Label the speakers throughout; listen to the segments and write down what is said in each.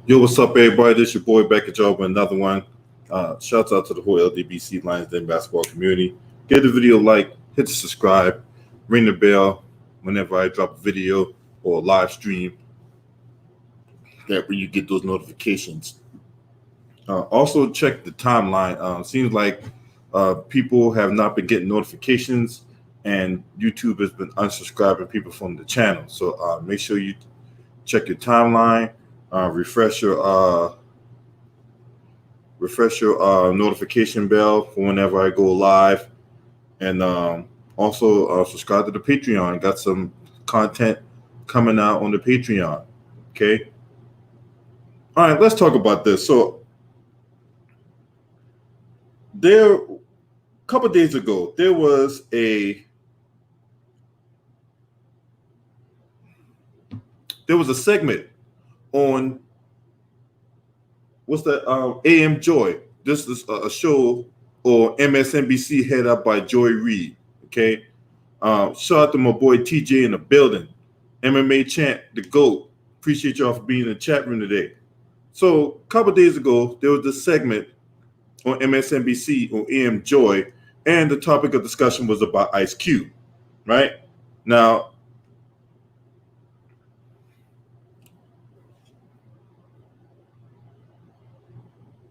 Speaker 1: Yo, what's up, everybody? This your boy back at y'all with another one. Shouts out to the whole LDBC Lions Den basketball community. Give the video a like, hit the subscribe, ring the bell whenever I drop a video or a live stream. That way you get those notifications. Also check the timeline. Seems like people have not been getting notifications, and YouTube has been unsubscribing people from the channel. So make sure you check your timeline. Refresh your notification bell for whenever I go live, and also subscribe to the Patreon. Got some content coming out on the Patreon. Okay. All right, let's talk about this. So a couple of days ago, there was a segment on what's that? AM Joy. This is a show or Msnbc head up by Joy Reid. Okay. Shout out to my boy TJ in the building. MMA champ, the GOAT. Appreciate y'all for being in the chat room today. So a couple of days ago, there was this segment on MSNBC on AM Joy, and the topic of discussion was about Ice Cube. Right? Now,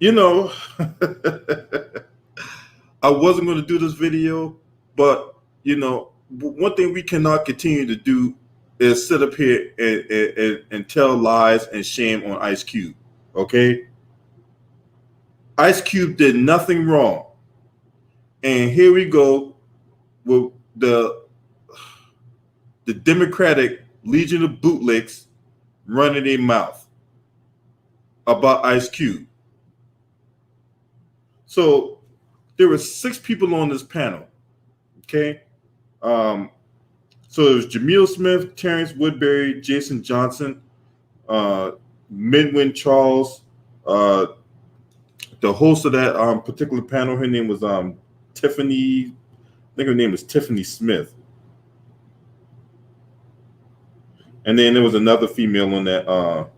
Speaker 1: you know, I wasn't going to do this video, but, you know, one thing we cannot continue to do is sit up here and tell lies and shame on Ice Cube, okay? Ice Cube did nothing wrong. And here we go with the Democratic Legion of Bootlicks running their mouth about Ice Cube. So there were 6 people on this panel, okay? So it was Jamil Smith, Terrence Woodbury, Jason Johnson, Midwin Charles. The host of that particular panel, her name was Tiffany. I think her name was Tiffany Smith. And then there was another female on that.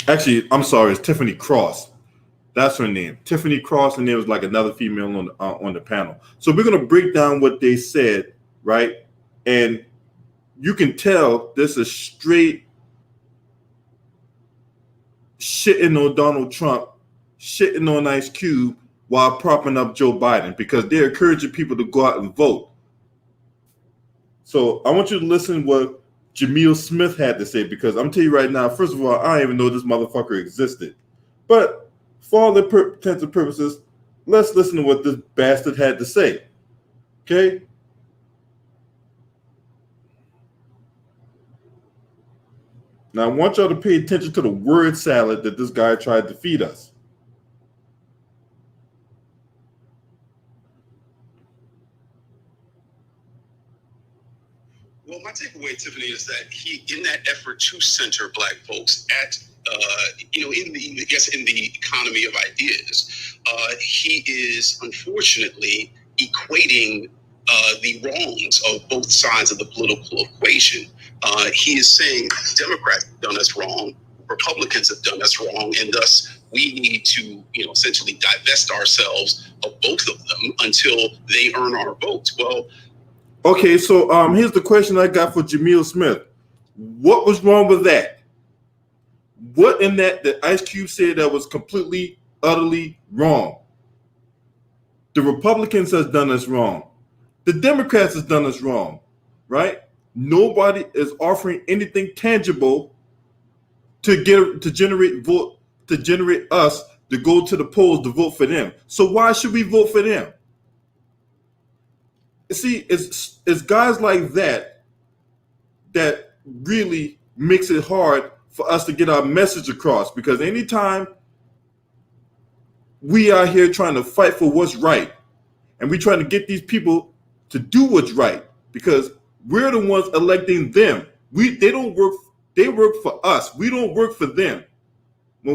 Speaker 1: Actually, I'm sorry, it's Tiffany Cross. That's her name, Tiffany Cross, and there was like another female on the panel. So we're gonna break down what they said, right? And you can tell this is straight shitting on Donald Trump, shitting on Ice Cube while propping up Joe Biden, because they're encouraging people to go out and vote. So I want you to listen what Jamil Smith had to say, because I'm telling you right now, first of all, I don't even know this motherfucker existed. But for all intents and purposes, let's listen to what this bastard had to say. Okay? Now I want y'all to pay attention to the word salad that this guy tried to feed us.
Speaker 2: Well, my takeaway, Tiffany, is that he, in that effort to center Black folks at, in the economy of ideas, he is unfortunately equating the wrongs of both sides of the political equation. He is saying Democrats have done us wrong, Republicans have done us wrong, and thus we need to, essentially divest ourselves of both of them until they earn our votes. Well,
Speaker 1: okay, so here's the question I got for Jamil Smith. What was wrong with that? What in that Ice Cube said that was completely, utterly wrong? The Republicans has done us wrong. The Democrats has done us wrong, right? Nobody is offering anything tangible to generate us to go to the polls to vote for them. So why should we vote for them? See, it's guys like that really makes it hard for us to get our message across, because anytime we are here trying to fight for what's right, and we trying to get these people to do what's right, because we're the ones electing them. They work for us. We don't work for them.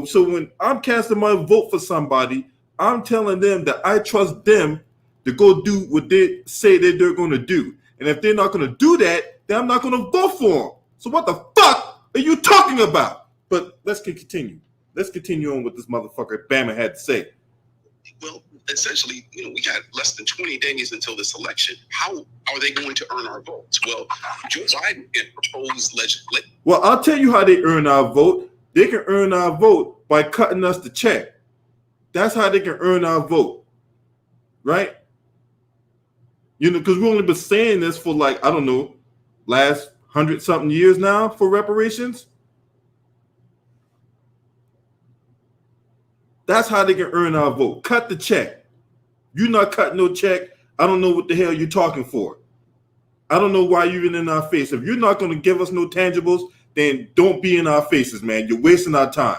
Speaker 1: So when I'm casting my vote for somebody, I'm telling them that I trust them to go do what they say that they're going to do. And if they're not going to do that, then I'm not going to vote for them. So what the fuck are you talking about? But let's continue. Let's continue on what this motherfucker Bama had to say.
Speaker 2: Well, essentially, we got less than 20 days until this election. How are they going to earn our votes? Well, Joe Biden can propose legislation.
Speaker 1: Well, I'll tell you how they earn our vote. They can earn our vote by cutting us the check. That's how they can earn our vote, right? Because we've only been saying this for last 100-something years now for reparations. That's how they can earn our vote. Cut the check. You're not cutting no check. I don't know what the hell you're talking for. I don't know why you're even in our face. If you're not going to give us no tangibles, then don't be in our faces, man. You're wasting our time.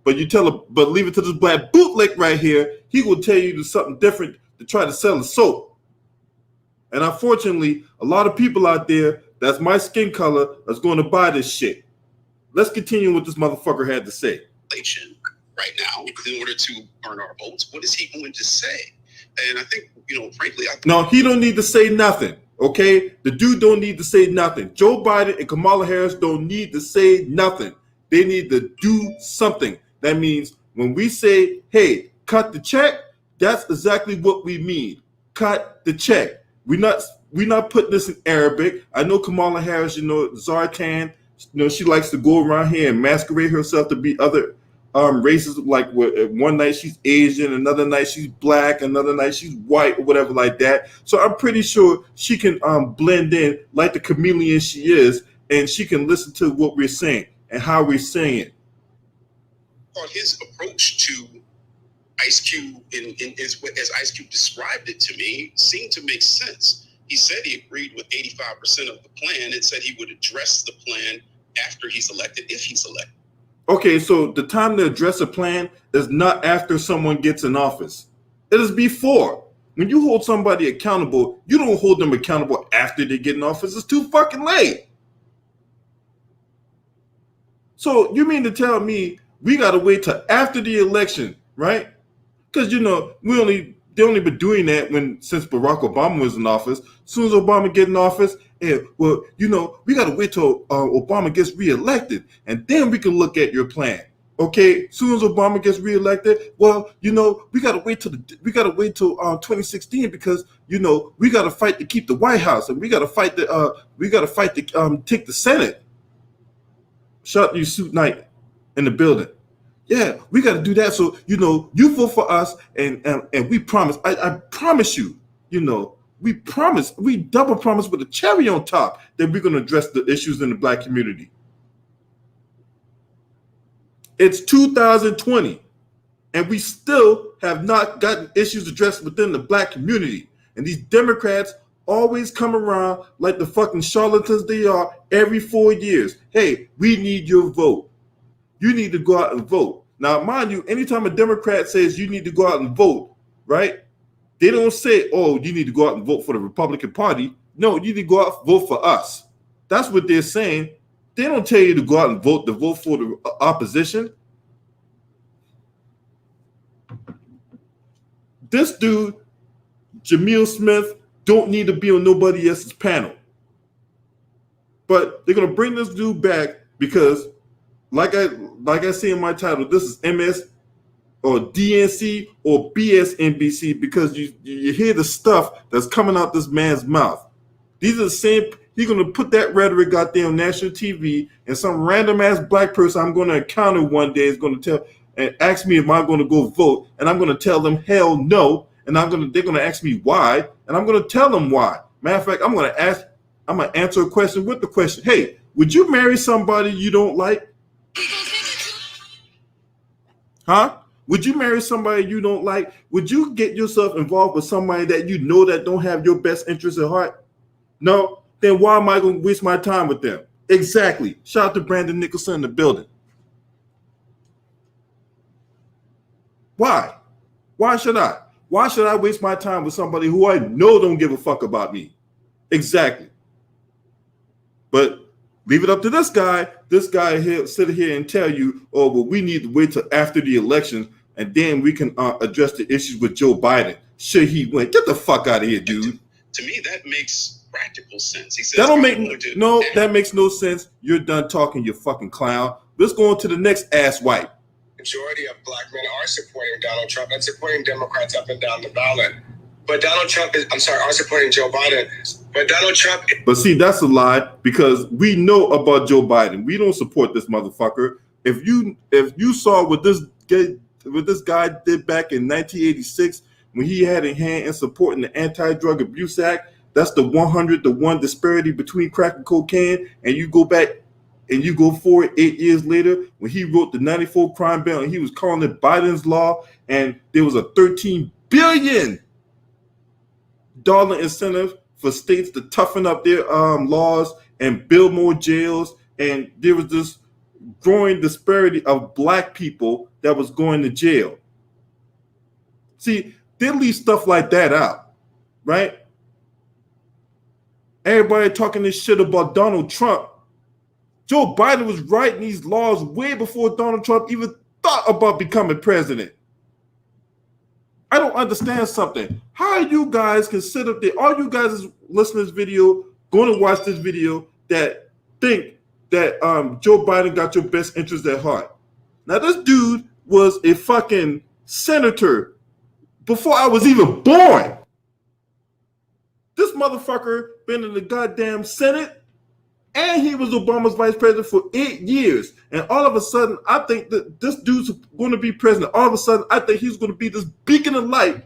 Speaker 1: But leave it to this black bootlick right here. He will tell you to something different to try to sell a soap. And unfortunately, a lot of people out there, that's my skin color, that's going to buy this shit. Let's continue what this motherfucker had to say.
Speaker 2: Right now, in order to earn our votes, what is he going to say? And I think, frankly,
Speaker 1: no, he don't need to say nothing. Okay, the dude don't need to say nothing. Joe Biden and Kamala Harris don't need to say nothing. They need to do something. That means when we say, "Hey, cut the check," that's exactly what we mean. Cut the check. We're not putting this in Arabic. I know Kamala Harris, Zartan, she likes to go around here and masquerade herself to be other races. Like one night she's Asian, another night she's black, another night she's white, or whatever like that. So I'm pretty sure she can blend in like the chameleon she is, and she can listen to what we're saying and how we're saying it.
Speaker 2: His approach to Ice Cube, as Ice Cube described it to me, seemed to make sense. He said he agreed with 85% of the plan and said he would address the plan after he's elected, if he's elected.
Speaker 1: Okay, so the time to address a plan is not after someone gets in office. It is before. When you hold somebody accountable, you don't hold them accountable after they get in office. It's too fucking late. So you mean to tell me we got to wait till after the election, right? Because, they only been doing that since Barack Obama was in office. As soon as Obama get in office, we got to wait till Obama gets reelected, and then we can look at your plan. Okay, as soon as Obama gets reelected, we got to wait till 2016 because we got to fight to keep the White House, and we got to fight to take the Senate. Shout out to you, Suit Knight, in the building. Yeah, we got to do that. So, you vote for us, and we promise. I promise you, we promise. We double promise with a cherry on top that we're going to address the issues in the black community. It's 2020, and we still have not gotten issues addressed within the black community. And these Democrats always come around like the fucking charlatans they are every 4 years. Hey, we need your vote. You need to go out and vote. Now, mind you, anytime a Democrat says you need to go out and vote, right? They don't say, oh, you need to go out and vote for the Republican Party. No, you need to go out and vote for us. That's what they're saying. They don't tell you to go out and vote for the opposition. This dude, Jamil Smith, don't need to be on nobody else's panel. But they're going to bring this dude back because like I say in my title, this is MS or DNC or Bsnbc because you hear the stuff that's coming out this man's mouth. These are the same. He's going to put that rhetoric out there on national TV, and some random ass black person I'm going to encounter one day is going to tell and ask me if I'm going to go vote, and I'm going to tell them hell no, and they're going to ask me why, and I'm going to tell them why. Matter of fact, I'm going to answer a question with the question. Hey, would you marry somebody you don't like? Huh? Would you marry somebody you don't like? Would you get yourself involved with somebody that you know that don't have your best interests at heart? No? Then why am I going to waste my time with them? Exactly. Shout out to Brandon Nicholson in the building. Why? Why should I? Why should I waste my time with somebody who I know don't give a fuck about me? Exactly. But leave it up to this guy. This guy here sit here and tell you, oh, well, we need to wait till after the election, and then we can address the issues with Joe Biden. Should he win? Get the fuck out of here, dude.
Speaker 2: To me, that makes practical sense. He says,
Speaker 1: that don't make that makes no sense. You're done talking, you fucking clown. Let's go on to the next ass wipe.
Speaker 3: Majority of black men are supporting Donald Trump and supporting Democrats up and down the ballot. But Donald Trump are supporting Joe Biden. But Donald Trump.
Speaker 1: But see, that's a lie, because we know about Joe Biden. We don't support this motherfucker. If you saw what this guy did back in 1986 when he had a hand in supporting the Anti-Drug Abuse Act, that's the 100-to-1 disparity between crack and cocaine, and you go back and you go forward 8 years later when he wrote the 94 crime bill and he was calling it Biden's law, and there was a $13 billion incentive for states to toughen up their laws and build more jails, and there was this growing disparity of black people that was going to jail. See, they leave stuff like that out, right? Everybody talking this shit about Donald Trump. Joe Biden was writing these laws way before Donald Trump even thought about becoming president. I don't understand something. How you guys can sit up there, all you guys listening to this video, going to watch this video, that think that Joe Biden got your best interest at heart. Now, this dude was a fucking senator before I was even born. This motherfucker been in the goddamn Senate, and he was Obama's vice president for 8 years. And all of a sudden, I think that this dude's going to be president. All of a sudden, I think he's going to be this beacon of light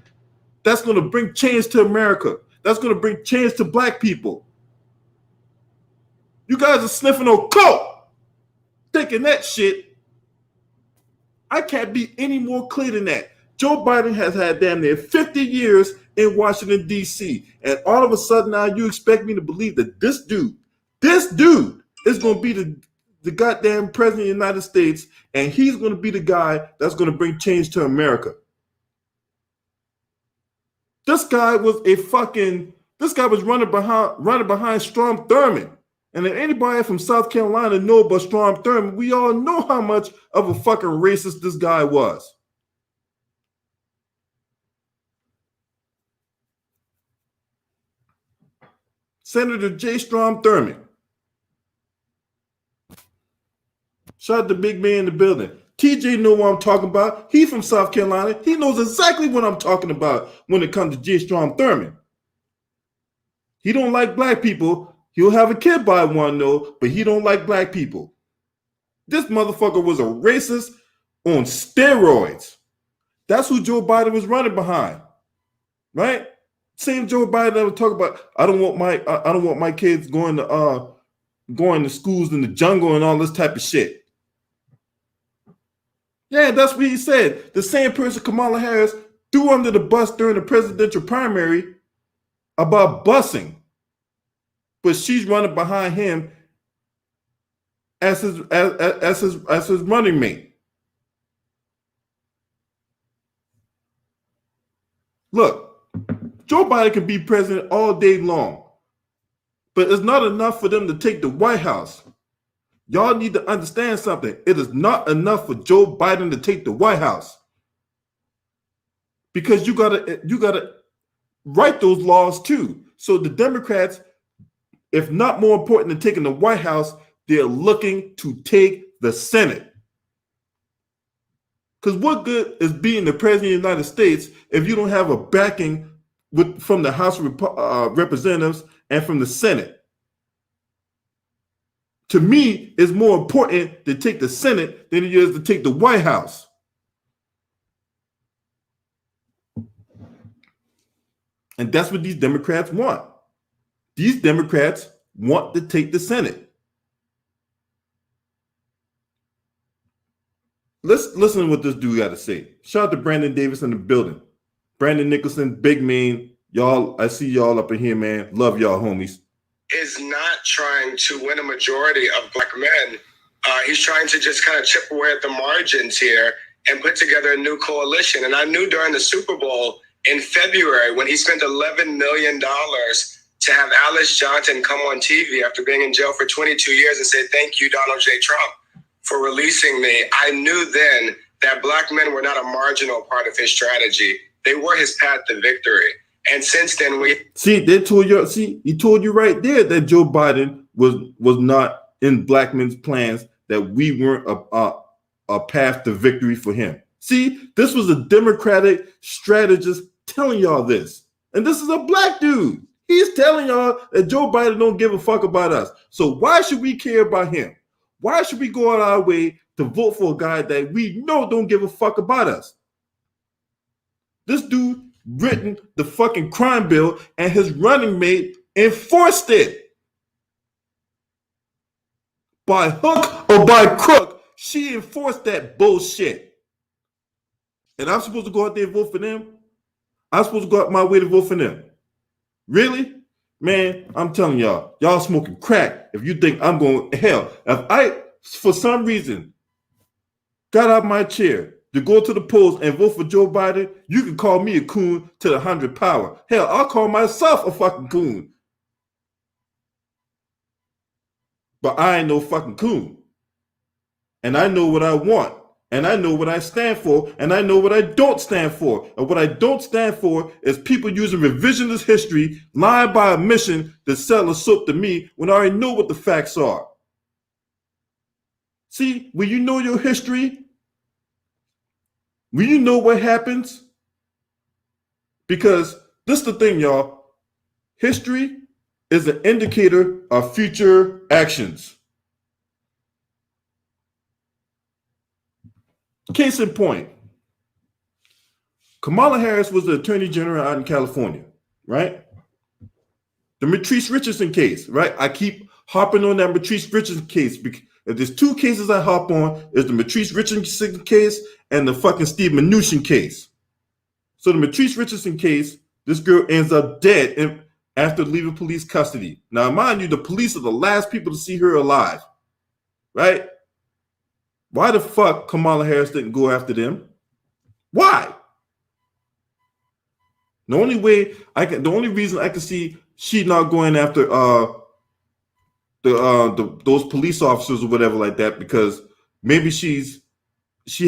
Speaker 1: that's going to bring change to America. That's going to bring change to black people. You guys are sniffing on coke, thinking that shit. I can't be any more clear than that. Joe Biden has had damn near 50 years in Washington, D.C. And all of a sudden now you expect me to believe that this dude is going to be the goddamn president of the United States, and he's going to be the guy that's going to bring change to America. This guy was running behind Strom Thurmond. And if anybody from South Carolina know about Strom Thurmond, we all know how much of a fucking racist this guy was. Senator J. Strom Thurmond. Shout out to big man in the building. TJ know what I'm talking about. He from South Carolina. He knows exactly what I'm talking about when it comes to J. Strom Thurmond. He don't like black people. He'll have a kid by one, though, but he don't like black people. This motherfucker was a racist on steroids. That's who Joe Biden was running behind, right? Same Joe Biden that would talk about, I don't want my kids going to schools in the jungle and all this type of shit. Yeah, that's what he said. The same person Kamala Harris threw under the bus during the presidential primary about busing. But she's running behind him as his running mate. Look, Joe Biden can be president all day long, but it's not enough for them to take the White House. Y'all need to understand something. It is not enough for Joe Biden to take the White House, because you gotta write those laws too. So the Democrats, if not more important than taking the White House, they're looking to take the Senate. Because what good is being the president of the United States if you don't have a backing from the House of Representatives and from the Senate? To me, it's more important to take the Senate than it is to take the White House. And that's what these Democrats want. These Democrats want to take the Senate. Let's listen to what this dude got to say. Shout out to Brandon Davis in the building. Brandon Nicholson, big man. Y'all, I see y'all up in here, man. Love y'all, homies.
Speaker 3: Is not trying to win a majority of black men. He's trying to just kind of chip away at the margins here and put together a new coalition. And I knew during the Super Bowl in February, when he spent $11 million to have Alice Johnson come on TV after being in jail for 22 years and say, "Thank you, Donald J. Trump, for releasing me," I knew then that black men were not a marginal part of his strategy. They were his path to victory. And since then, we
Speaker 1: he told you right there that Joe Biden was not in black men's plans, that we weren't a path to victory for him. See, this was a Democratic strategist telling y'all this. And this is a black dude. He's telling y'all that Joe Biden don't give a fuck about us. So why should we care about him? Why should we go out our way to vote for a guy that we know don't give a fuck about us? This dude written the fucking crime bill and his running mate enforced it. By hook or by crook, she enforced that bullshit. And I'm supposed to go out there and vote for them? I'm supposed to go out my way to vote for them? Really? Man, I'm telling y'all smoking crack if you think I'm going, hell, if I, for some reason, got out of my chair to go to the polls and vote for Joe Biden, you can call me a coon to the 100 power. Hell, I'll call myself a fucking coon. But I ain't no fucking coon. And I know what I want. And I know what I stand for. And I know what I don't stand for. And what I don't stand for is people using revisionist history, lying by omission to sell a soap to me when I already know what the facts are. See, when you know your history, when you know what happens, because this is the thing, y'all. History is an indicator of future actions. Case in point, Kamala Harris was the Attorney General out in California, right? The Matrice Richardson case, right? I keep hopping on that Matrice Richardson case because if there's two cases I hop on, is the Matrice Richardson case and the fucking Steve Mnuchin case. So the Matrice Richardson case, this girl ends up dead after leaving police custody. Now, mind you, the police are the last people to see her alive, right? Why the fuck Kamala Harris didn't go after them? Why? The only reason I can see she not going after those police officers or whatever like that, because maybe she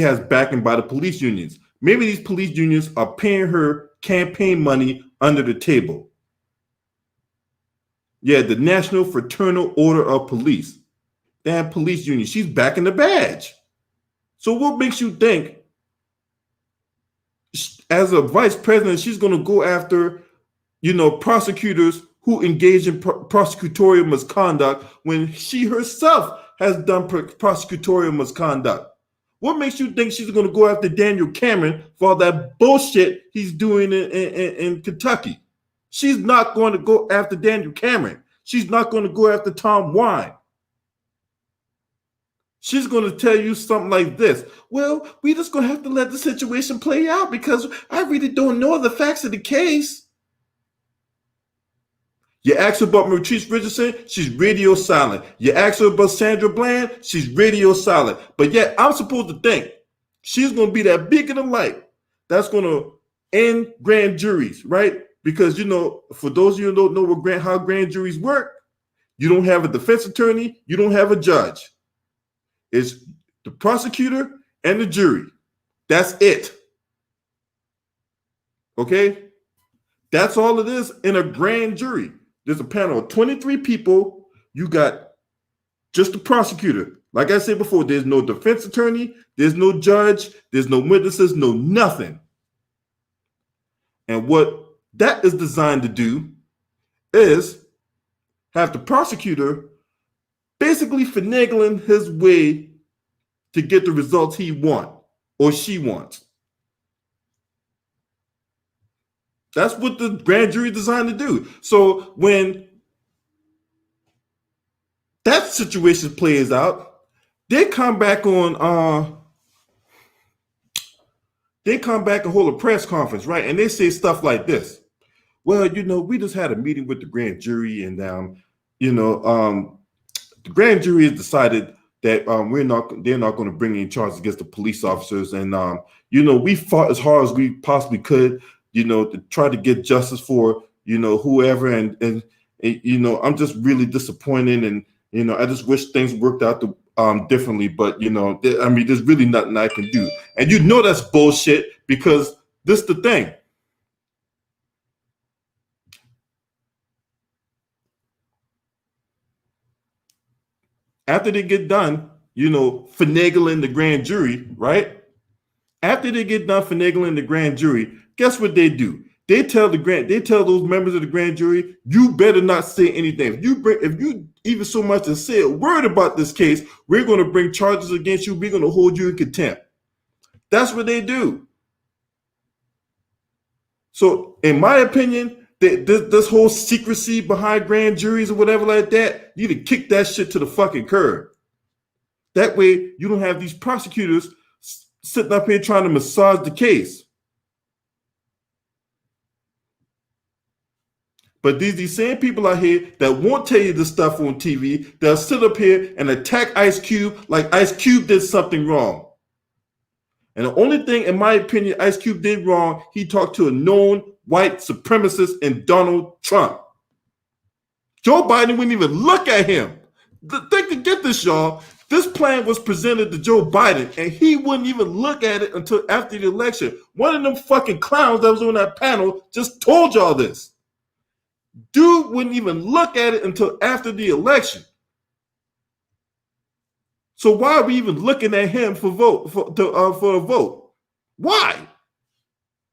Speaker 1: has backing by the police unions. Maybe these police unions are paying her campaign money under the table. Yeah, the National Fraternal Order of Police. Damn police union. She's backing the badge. So what makes you think as a vice president, she's going to go after, prosecutors who engage in prosecutorial misconduct when she herself has done prosecutorial misconduct? What makes you think she's going to go after Daniel Cameron for all that bullshit he's doing in Kentucky? She's not going to go after Daniel Cameron. She's not going to go after Tom Wine. She's going to tell you something like this. Well, we just going to have to let the situation play out because I really don't know the facts of the case. You ask her about Matrice Richardson, she's radio silent. You ask her about Sandra Bland, she's radio silent. But yet I'm supposed to think she's going to be that beacon of light that's going to end grand juries, right? Because, for those of you who don't know how grand juries work, you don't have a defense attorney, you don't have a judge. It's the prosecutor and the jury. That's it. Okay? That's all it is in a grand jury. There's a panel of 23 people. You got just the prosecutor. Like I said before, there's no defense attorney, there's no judge, there's no witnesses, no nothing. And what that is designed to do is have the prosecutor basically finagling his way to get the results he wants or she wants. That's what the grand jury is designed to do. So when that situation plays out, they come back and hold a press conference, right? And they say stuff like this. Well, we just had a meeting with the grand jury and the grand jury has decided that they're not going to bring any charges against the police officers. And, we fought as hard as we possibly could, to try to get justice for, whoever. And I'm just really disappointed. And, I just wish things worked out differently. But, there's really nothing I can do. And that's bullshit because this is the thing. after they get done, finagling the grand jury, right? After they get done finagling the grand jury, guess what they do? They tell those members of the grand jury, you better not say anything. If you even so much as say a word about this case, we're going to bring charges against you. We're going to hold you in contempt. That's what they do. So, in my opinion, this whole secrecy behind grand juries or whatever like that, you need to kick that shit to the fucking curb. That way, you don't have these prosecutors sitting up here trying to massage the case. But these same people out here that won't tell you this stuff on TV, they'll sit up here and attack Ice Cube like Ice Cube did something wrong. And the only thing, in my opinion, Ice Cube did wrong, he talked to a known white supremacist in Donald Trump. Joe Biden wouldn't even look at him. Get this, y'all. This plan was presented to Joe Biden, and he wouldn't even look at it until after the election. One of them fucking clowns that was on that panel just told y'all this. Dude wouldn't even look at it until after the election. So why are we even looking at him for a vote? Why?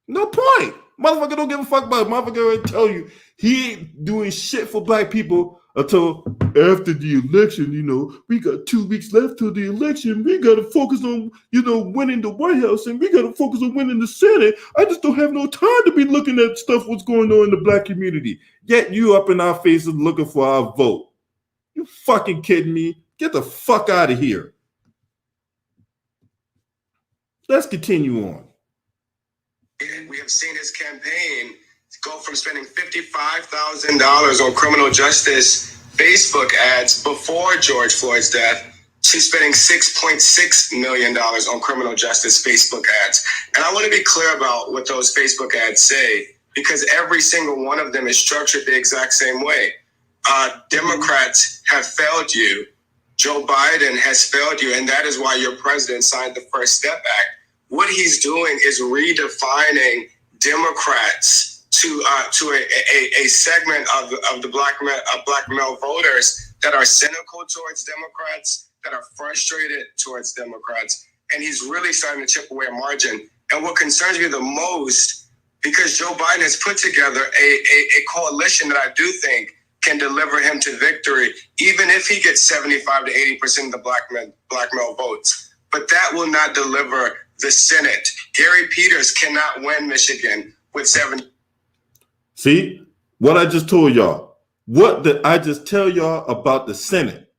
Speaker 1: No point. Motherfucker don't give a fuck about it. Motherfucker already tell you he ain't doing shit for black people until after the election. We got 2 weeks left till the election. We got to focus on, winning the White House, and we got to focus on winning the Senate. I just don't have no time to be looking at stuff what's going on in the black community. Yet you up in our faces looking for our vote. You fucking kidding me? Get the fuck out of here. Let's continue on.
Speaker 3: We have seen his campaign go from spending $55,000 on criminal justice Facebook ads before George Floyd's death to spending $6.6 million on criminal justice Facebook ads. And I want to be clear about what those Facebook ads say, because every single one of them is structured the exact same way. Democrats have failed you. Joe Biden has failed you, and that is why your president signed the First Step Act. What he's doing is redefining Democrats to a segment of the black male voters that are cynical towards Democrats, that are frustrated towards Democrats, and he's really starting to chip away a margin. And what concerns me the most, because Joe Biden has put together a coalition that I do think can deliver him to victory, even if he gets 75 to 80% of the black male votes. But that will not deliver the Senate. Gary Peters cannot win Michigan with 70.
Speaker 1: See what I just told y'all? What did I just tell y'all about the Senate?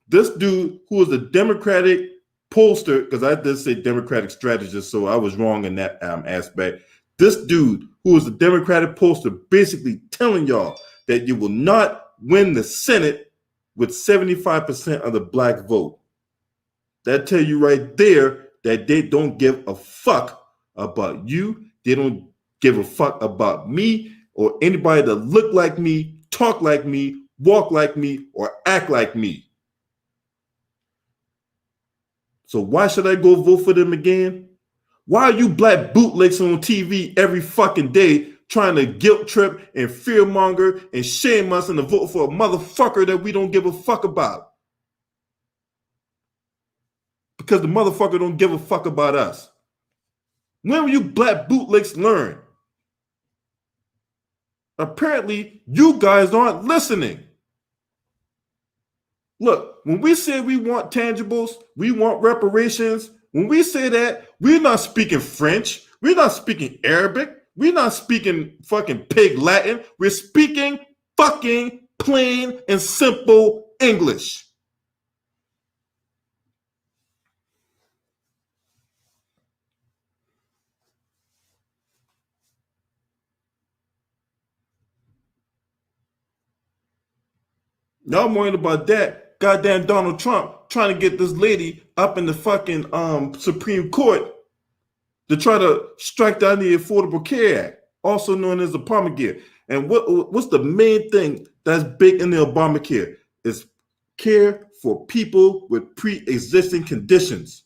Speaker 1: This dude who is a Democratic pollster, because I did say Democratic strategist, so I was wrong in that aspect. This dude who is a Democratic pollster basically telling y'all that you will not win the Senate with 75% of the black vote. That tell you right there that they don't give a fuck about you. They don't give a fuck about me or anybody that look like me, talk like me, walk like me, or act like me. So why should I go vote for them again? Why are you black bootlicks on TV every fucking day trying to guilt trip and fearmonger and shame us into vote for a motherfucker that we don't give a fuck about? Because the motherfucker don't give a fuck about us. When will you black bootlicks learn? Apparently, you guys aren't listening. Look, when we say we want tangibles, we want reparations, when we say that, we're not speaking French, we're not speaking Arabic, we're not speaking fucking pig Latin, we're speaking fucking plain and simple English. Y'all worried about that. Goddamn Donald Trump trying to get this lady up in the fucking Supreme Court to try to strike down the Affordable Care Act, also known as Obamacare. And what's the main thing that's big in the Obamacare? Is care for people with pre-existing conditions.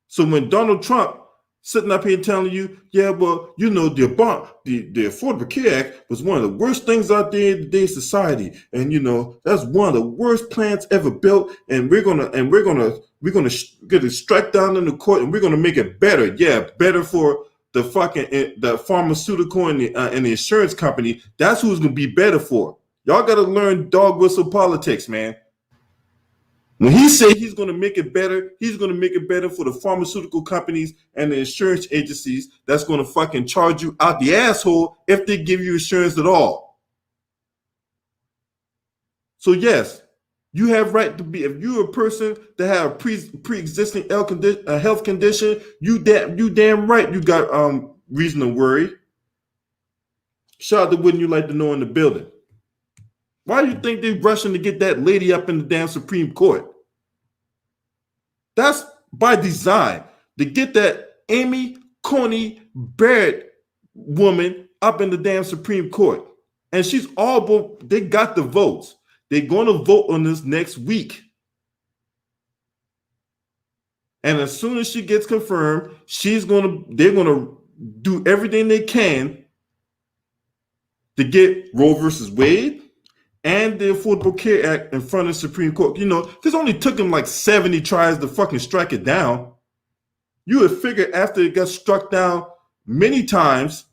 Speaker 1: So when Donald Trump sitting up here telling you, yeah, well, you know, the Affordable Care Act was one of the worst things out there in today's society, and you know that's one of the worst plans ever built, and we're gonna get it strike down in the court, and we're gonna make it better. Yeah, better for the pharmaceutical and the insurance company. That's who's gonna be better for. Y'all gotta learn dog whistle politics, man. When he said he's going to make it better, he's going to make it better for the pharmaceutical companies and the insurance agencies that's going to fucking charge you out the asshole if they give you insurance at all. So yes, you have right to be, if you're a person that have a pre-existing health condition, you damn right you got reason to worry. Shout out to Wouldn't You Like to Know in the building. Why do you think they're rushing to get that lady up in the damn Supreme Court? That's by design, to get that Amy Coney Barrett woman up in the damn Supreme Court. And they got the votes. They're going to vote on this next week. And as soon as she gets confirmed, they're going to do everything they can to get Roe versus Wade and the Affordable Care Act in front of the Supreme Court. You know, this only took him like 70 tries to fucking strike it down. You would figure after it got struck down many times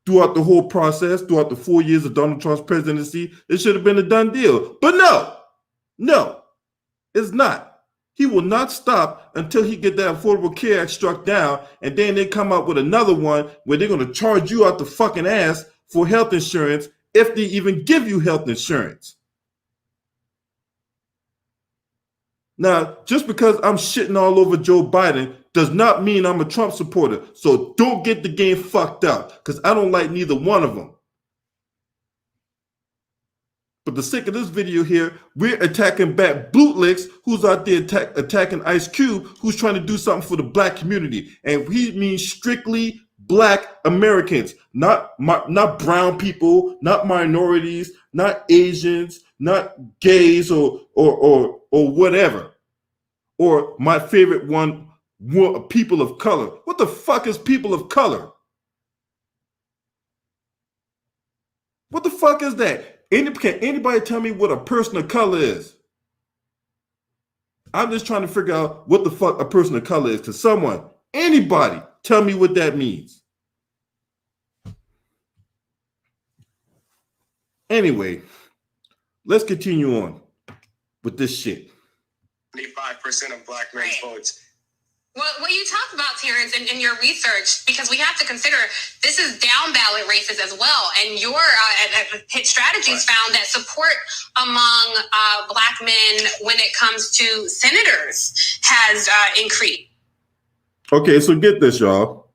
Speaker 1: throughout the whole process, throughout the 4 years of Donald Trump's presidency, it should have been a done deal. But no, it's not. He will not stop until he get that Affordable Care Act struck down, and then they come up with another one where they're going to charge you out the fucking ass for health insurance if they even give you health insurance. Now, just because I'm shitting all over Joe Biden does not mean I'm a Trump supporter. So don't get the game fucked up, because I don't like neither one of them. For the sake of this video here, we're attacking back Bootlicks, who's out there attacking Ice Cube, who's trying to do something for the black community. And he means strictly Black Americans, not brown people, not minorities, not Asians, not gays or whatever. Or my favorite one, people of color. What the fuck is people of color? What the fuck is that? Can anybody tell me what a person of color is? I'm just trying to figure out what the fuck a person of color is. To anybody, tell me what that means. Anyway, let's continue on with this shit.
Speaker 3: 25% of black men's votes.
Speaker 4: Well, what you talked about, Terrence, in your research, because we have to consider this is down ballot races as well. And your Hit Strategies found that support among black men when it comes to senators has increased.
Speaker 1: Okay, so get this, y'all.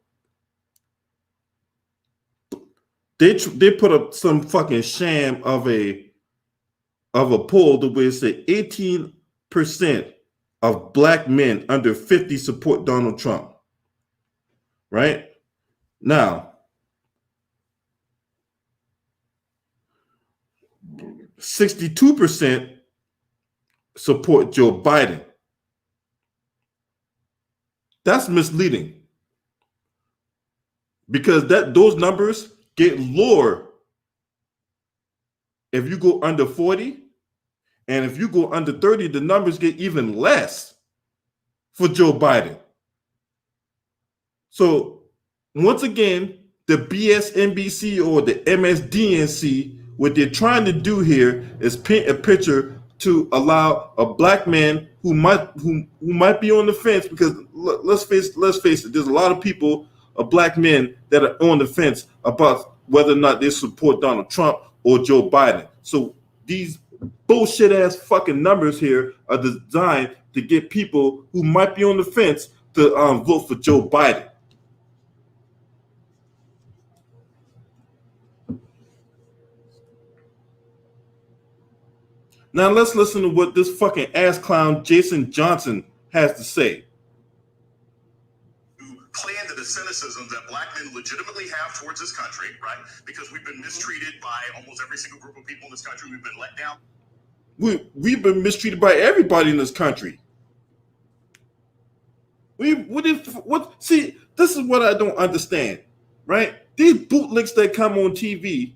Speaker 1: They put up some fucking sham of a poll to where it said 18% of black men under 50 support Donald Trump. Right? Now, 62% support Joe Biden. That's misleading, because those numbers get lower if you go under 40. And if you go under 30, the numbers get even less for Joe Biden. So once again, the Bsnbc or the Msdnc, what they're trying to do here is paint a picture to allow a black man who might be on the fence, because let's face it, there's a lot of people, black men, that are on the fence about whether or not they support Donald Trump or Joe Biden. So these bullshit ass fucking numbers here are designed to get people who might be on the fence to vote for Joe Biden. Now let's listen to what this fucking ass clown Jason Johnson has to say.
Speaker 5: Play into the cynicism that black men legitimately have towards this country, right? Because we've been mistreated by almost every single group of people in this country. We've been let down.
Speaker 1: We've been mistreated by everybody in this country. See, this is what I don't understand, right? These bootlicks that come on TV,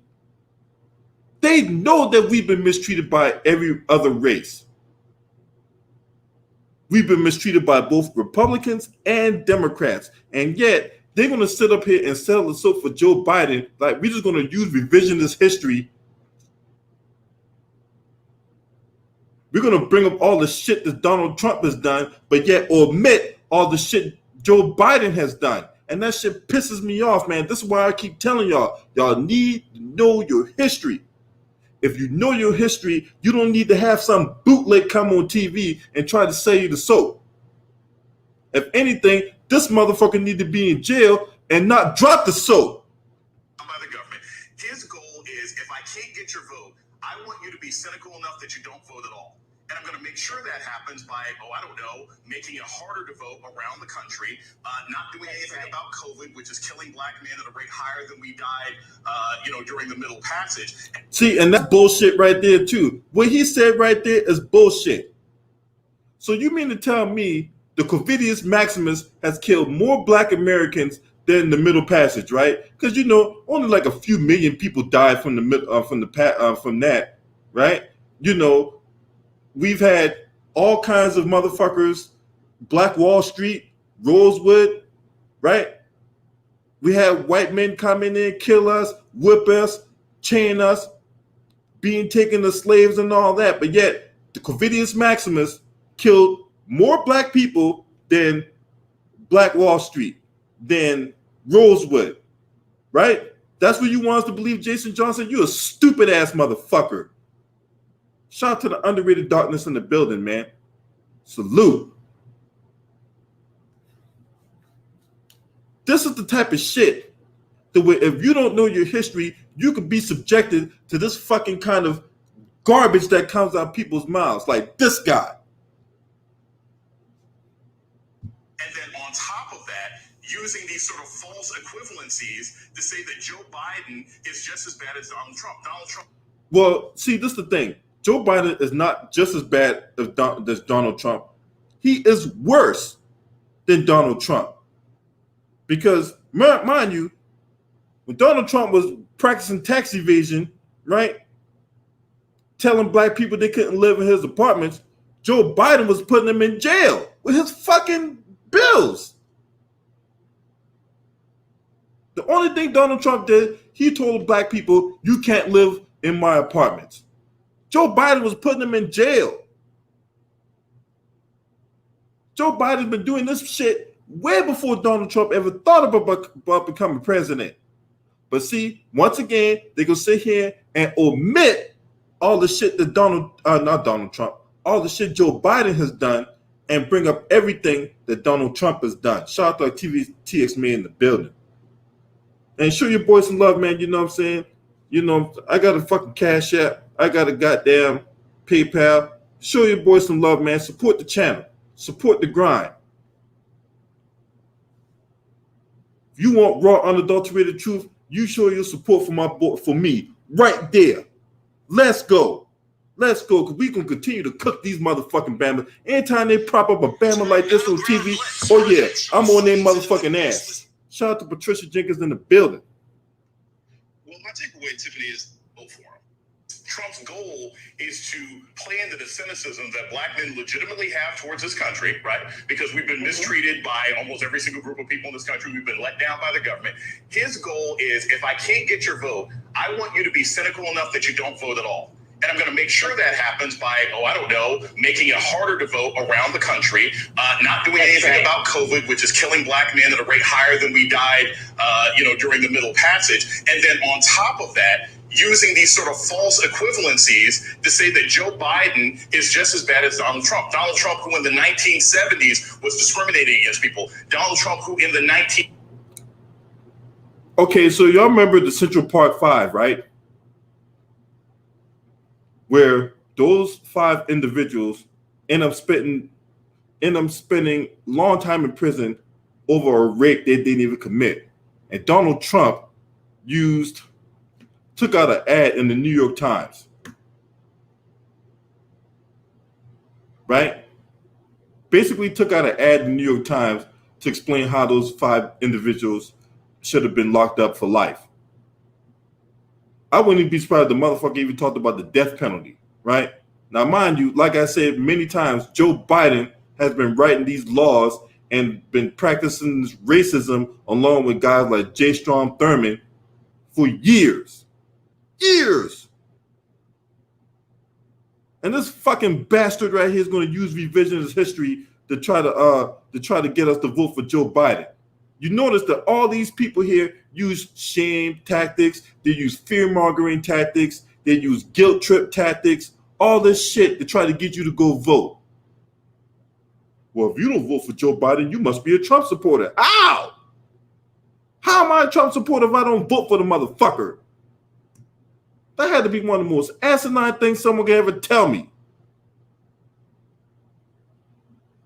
Speaker 1: they know that we've been mistreated by every other race. We've been mistreated by both Republicans and Democrats. And yet, they're going to sit up here and sell the soap for Joe Biden. Like, we're just going to use revisionist history. We're going to bring up all the shit that Donald Trump has done, but yet omit all the shit Joe Biden has done. And that shit pisses me off, man. This is why I keep telling y'all need to know your history. If you know your history, you don't need to have some bootleg come on TV and try to sell you the soap. If anything, this motherfucker need to be in jail and not drop the soap.
Speaker 5: By the government. His goal is, if I can't get your vote, I want you to be cynical enough that you don't vote at all. And I'm going to make sure that happens by, making it harder to vote around the country, not doing anything about COVID, which is killing black men at a rate higher than we died, during the Middle Passage.
Speaker 1: See, and that's bullshit right there, too. What he said right there is bullshit. So you mean to tell me the Covidius Maximus has killed more black Americans than the Middle Passage, right? Because, only like a few million people died from that, right? We've had all kinds of motherfuckers, Black Wall Street, Rosewood, right? We had white men come in there, kill us, whip us, chain us, being taken as slaves and all that. But yet, the Covidius Maximus killed more black people than Black Wall Street, than Rosewood, right? That's what you want us to believe, Jason Johnson? You a stupid ass motherfucker. Shout out to the underrated darkness in the building, man. Salute. This is the type of shit that if you don't know your history, you could be subjected to this fucking kind of garbage that comes out of people's mouths, like this guy.
Speaker 5: And then on top of that, using these sort of false equivalencies to say that Joe Biden is just as bad as Donald Trump.
Speaker 1: Well, see, this is the thing. Joe Biden is not just as bad as Donald Trump. He is worse than Donald Trump. Because, mind you, when Donald Trump was practicing tax evasion, right, telling black people they couldn't live in his apartments, Joe Biden was putting them in jail with his fucking bills. The only thing Donald Trump did, he told black people, you can't live in my apartments. Joe Biden was putting them in jail. Joe Biden's been doing this shit way before Donald Trump ever thought about becoming president. But see, once again, they gonna sit here and omit all the shit that all the shit Joe Biden has done and bring up everything that Donald Trump has done. Shout out to TX Man in the building. And show your boy some love, man. You know what I'm saying? I got a fucking Cash App. I got a goddamn PayPal. Show your boy some love, man. Support the channel. Support the grind. If you want raw, unadulterated truth, you show your support for me right there. Let's go. Let's go, because we can continue to cook these motherfucking Bamas. Anytime they prop up a Bama like this on TV, oh yeah, I'm on their motherfucking ass. Shout out to Patricia Jenkins in the building.
Speaker 2: Well, my takeaway, Tiffany, is vote for him. Trump's goal is to play into the cynicism that black men legitimately have towards this country, right? Because we've been mistreated by almost every single group of people in this country. We've been let down by the government. His goal is, if I can't get your vote, I want you to be cynical enough that you don't vote at all. And I'm going to make sure that happens by, making it harder to vote around the country, not doing anything about COVID, which is killing black men at a rate higher than we died, during the Middle Passage. And then on top of that, using these sort of false equivalencies to say that Joe Biden is just as bad as Donald Trump. Donald Trump, who in the 1970s was discriminating against people. Donald Trump, who in the
Speaker 1: Okay, so y'all remember the Central Park 5, right? Where those 5 individuals end up spending long time in prison over a rape they didn't even commit. And Donald Trump took out an ad in the New York Times, right? Basically took out an ad in the New York Times to explain how those 5 individuals should have been locked up for life. I wouldn't even be surprised if the motherfucker even talked about the death penalty, right? Now, mind you, like I said many times, Joe Biden has been writing these laws and been practicing racism along with guys like J. Strom Thurmond for years. Years. And this fucking bastard right here is going to use revisionist history to try to get us to vote for Joe Biden. You notice that all these people here use shame tactics, they use fear-mongering tactics, they use guilt trip tactics, all this shit to try to get you to go vote. Well, if you don't vote for Joe Biden, you must be a Trump supporter. Ow! How am I a Trump supporter if I don't vote for the motherfucker? That had to be one of the most asinine things someone could ever tell me.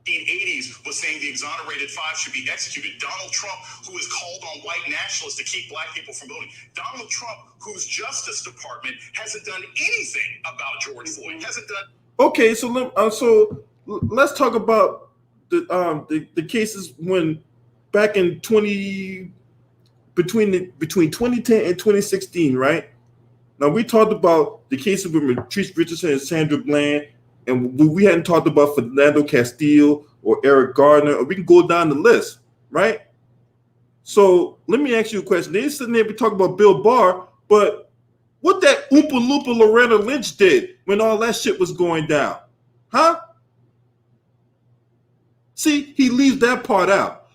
Speaker 5: 1980s was saying the exonerated 5 should be executed. Donald Trump, who has called on white nationalists to keep black people from voting. Donald Trump, whose Justice Department hasn't done anything about George Floyd. Hasn't done.
Speaker 1: Okay, so let's talk about the cases when back in between 2010 and 2016, right? Now we talked about the cases with Patrice Richardson and Sandra Bland. And we hadn't talked about Fernando Castillo or Eric Gardner, or we can go down the list, right? So let me ask you a question. They're sitting there, we talk about Bill Barr, but what that Oompa Loompa Loretta Lynch did when all that shit was going down, huh? See, he leaves that part out.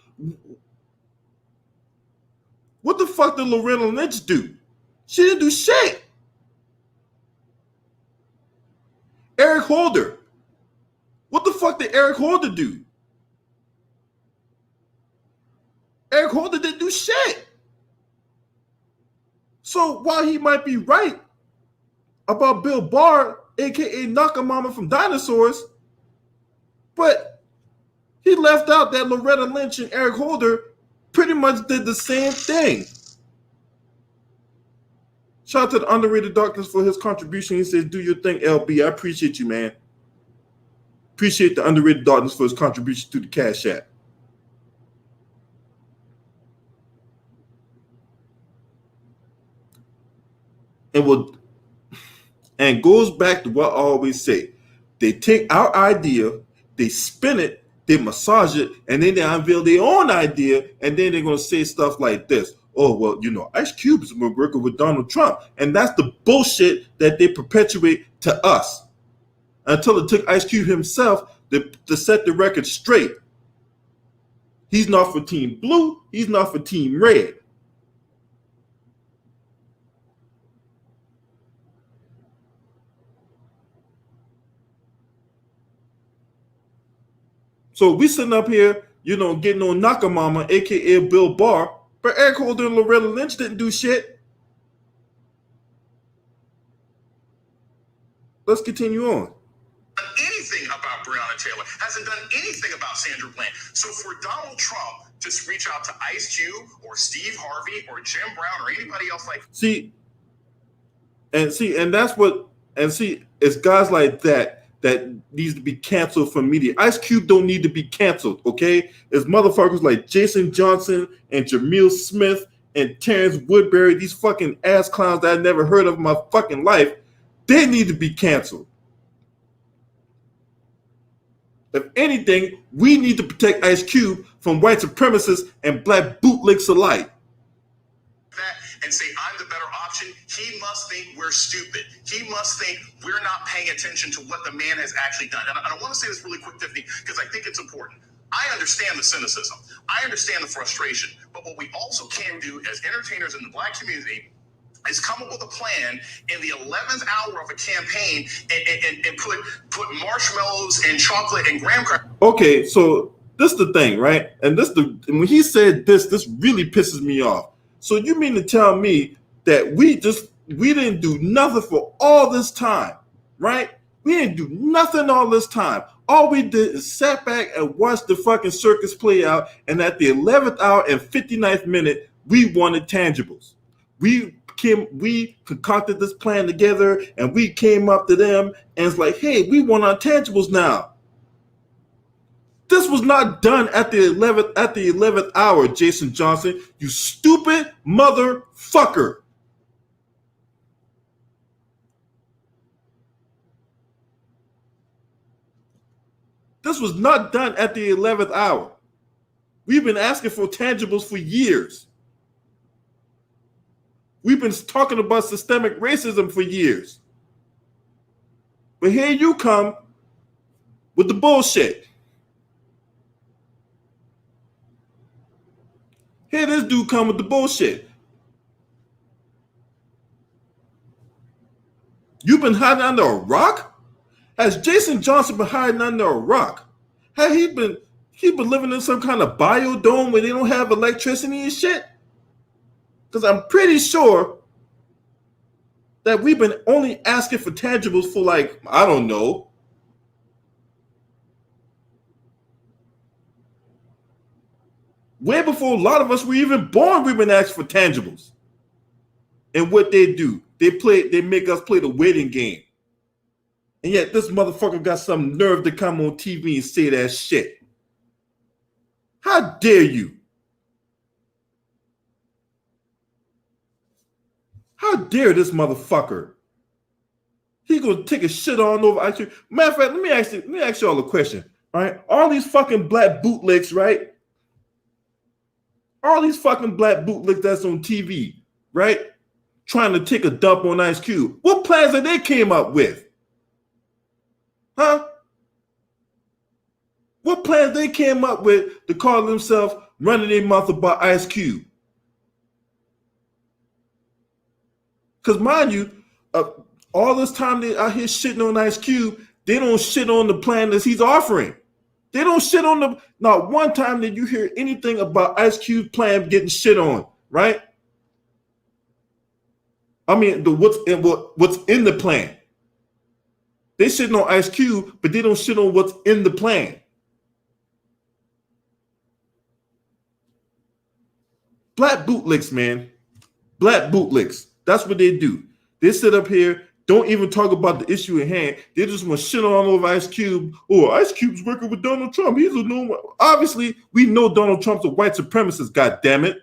Speaker 1: What the fuck did Loretta Lynch do? She didn't do shit. Eric Holder. What the fuck did Eric Holder do? Eric Holder didn't do shit. So while he might be right about Bill Barr, aka Nakamama from Dinosaurs, but he left out that Loretta Lynch and Eric Holder pretty much did the same thing. Shout out to the Underrated Darkness for his contribution. He says, do your thing, LB. I appreciate you, man. Appreciate the Underrated Darkness for his contribution to the Cash App. And goes back to what I always say. They take our idea, they spin it, they massage it, and then they unveil their own idea, and then they're going to say stuff like this. Oh, well, you know, Ice Cube is working with Donald Trump. And that's the bullshit that they perpetuate to us. Until it took Ice Cube himself to set the record straight. He's not for Team Blue. He's not for Team Red. So we sitting up here, you know, getting on Nakamama, a.k.a. Bill Barr, but Eric Holder and Loretta Lynch didn't do shit. Let's continue on.
Speaker 5: Anything about Breonna Taylor, hasn't done anything about Sandra Bland. So for Donald Trump to reach out to Ice Cube or Steve Harvey or Jim Brown or anybody else like it's guys like that needs to be canceled from media. Ice Cube don't need to be canceled, okay? It's motherfuckers like Jason Johnson and Jamil Smith and Terrence Woodbury, these fucking ass clowns that I never heard of in my fucking life. They need to be canceled. If anything, we need to protect Ice Cube from white supremacists and black bootlicks alike. That and say, I'm the better option. He must think we're stupid. He must think we're not paying attention to what the man has actually done. And I want to say this really quick, Tiffany, because I think it's important. I understand the cynicism. I understand the frustration. But what we also can do as entertainers in the black community is come up with a plan in the 11th hour of a campaign and put marshmallows and chocolate and graham crackers.
Speaker 1: Okay, so this is the thing, right? And when he said this really pisses me off. So you mean to tell me that we didn't do nothing for all this time, right? We didn't do nothing all this time. All we did is sat back and watched the fucking circus play out, and at the 11th hour and 59th minute, we wanted tangibles. We concocted this plan together, and we came up to them, and it's like, hey, we want our tangibles now. This was not done at the 11th hour, Jason Johnson. You stupid motherfucker. This was not done at the 11th hour. We've been asking for tangibles for years. We've been talking about systemic racism for years. But here you come with the bullshit. Here this dude come with the bullshit. You've been hiding under a rock? Has Jason Johnson been hiding under a rock? Has he been living in some kind of biodome where they don't have electricity and shit? Because I'm pretty sure that we've been only asking for tangibles for like, I don't know, way before a lot of us were even born, we've been asking for tangibles. And what they do, they make us play the waiting game. And yet this motherfucker got some nerve to come on TV and say that shit. How dare you? How dare this motherfucker? He gonna take a shit on over IQ. Matter of fact, let me ask y'all a question. All right, all these fucking black bootlicks, right? All these fucking black bootlicks that's on TV, right? Trying to take a dump on Ice Cube. What plans that they came up with? Huh? What plans they came up with to call themselves running their mouth about Ice Cube? Because mind you, all this time they out here shitting on Ice Cube, they don't shit on the plan that he's offering. They don't shit on the, not one time did you hear anything about Ice Cube's plan getting shit on, right? I mean, what's in the plan. They shitting on Ice Cube, but they don't shit on what's in the plan. Black bootlicks, man. Black bootlicks. That's what they do. They sit up here, don't even talk about the issue at hand. They just want to shit all over Ice Cube. Oh, Ice Cube's working with Donald Trump. He's a normal. Obviously, we know Donald Trump's a white supremacist, God damn it.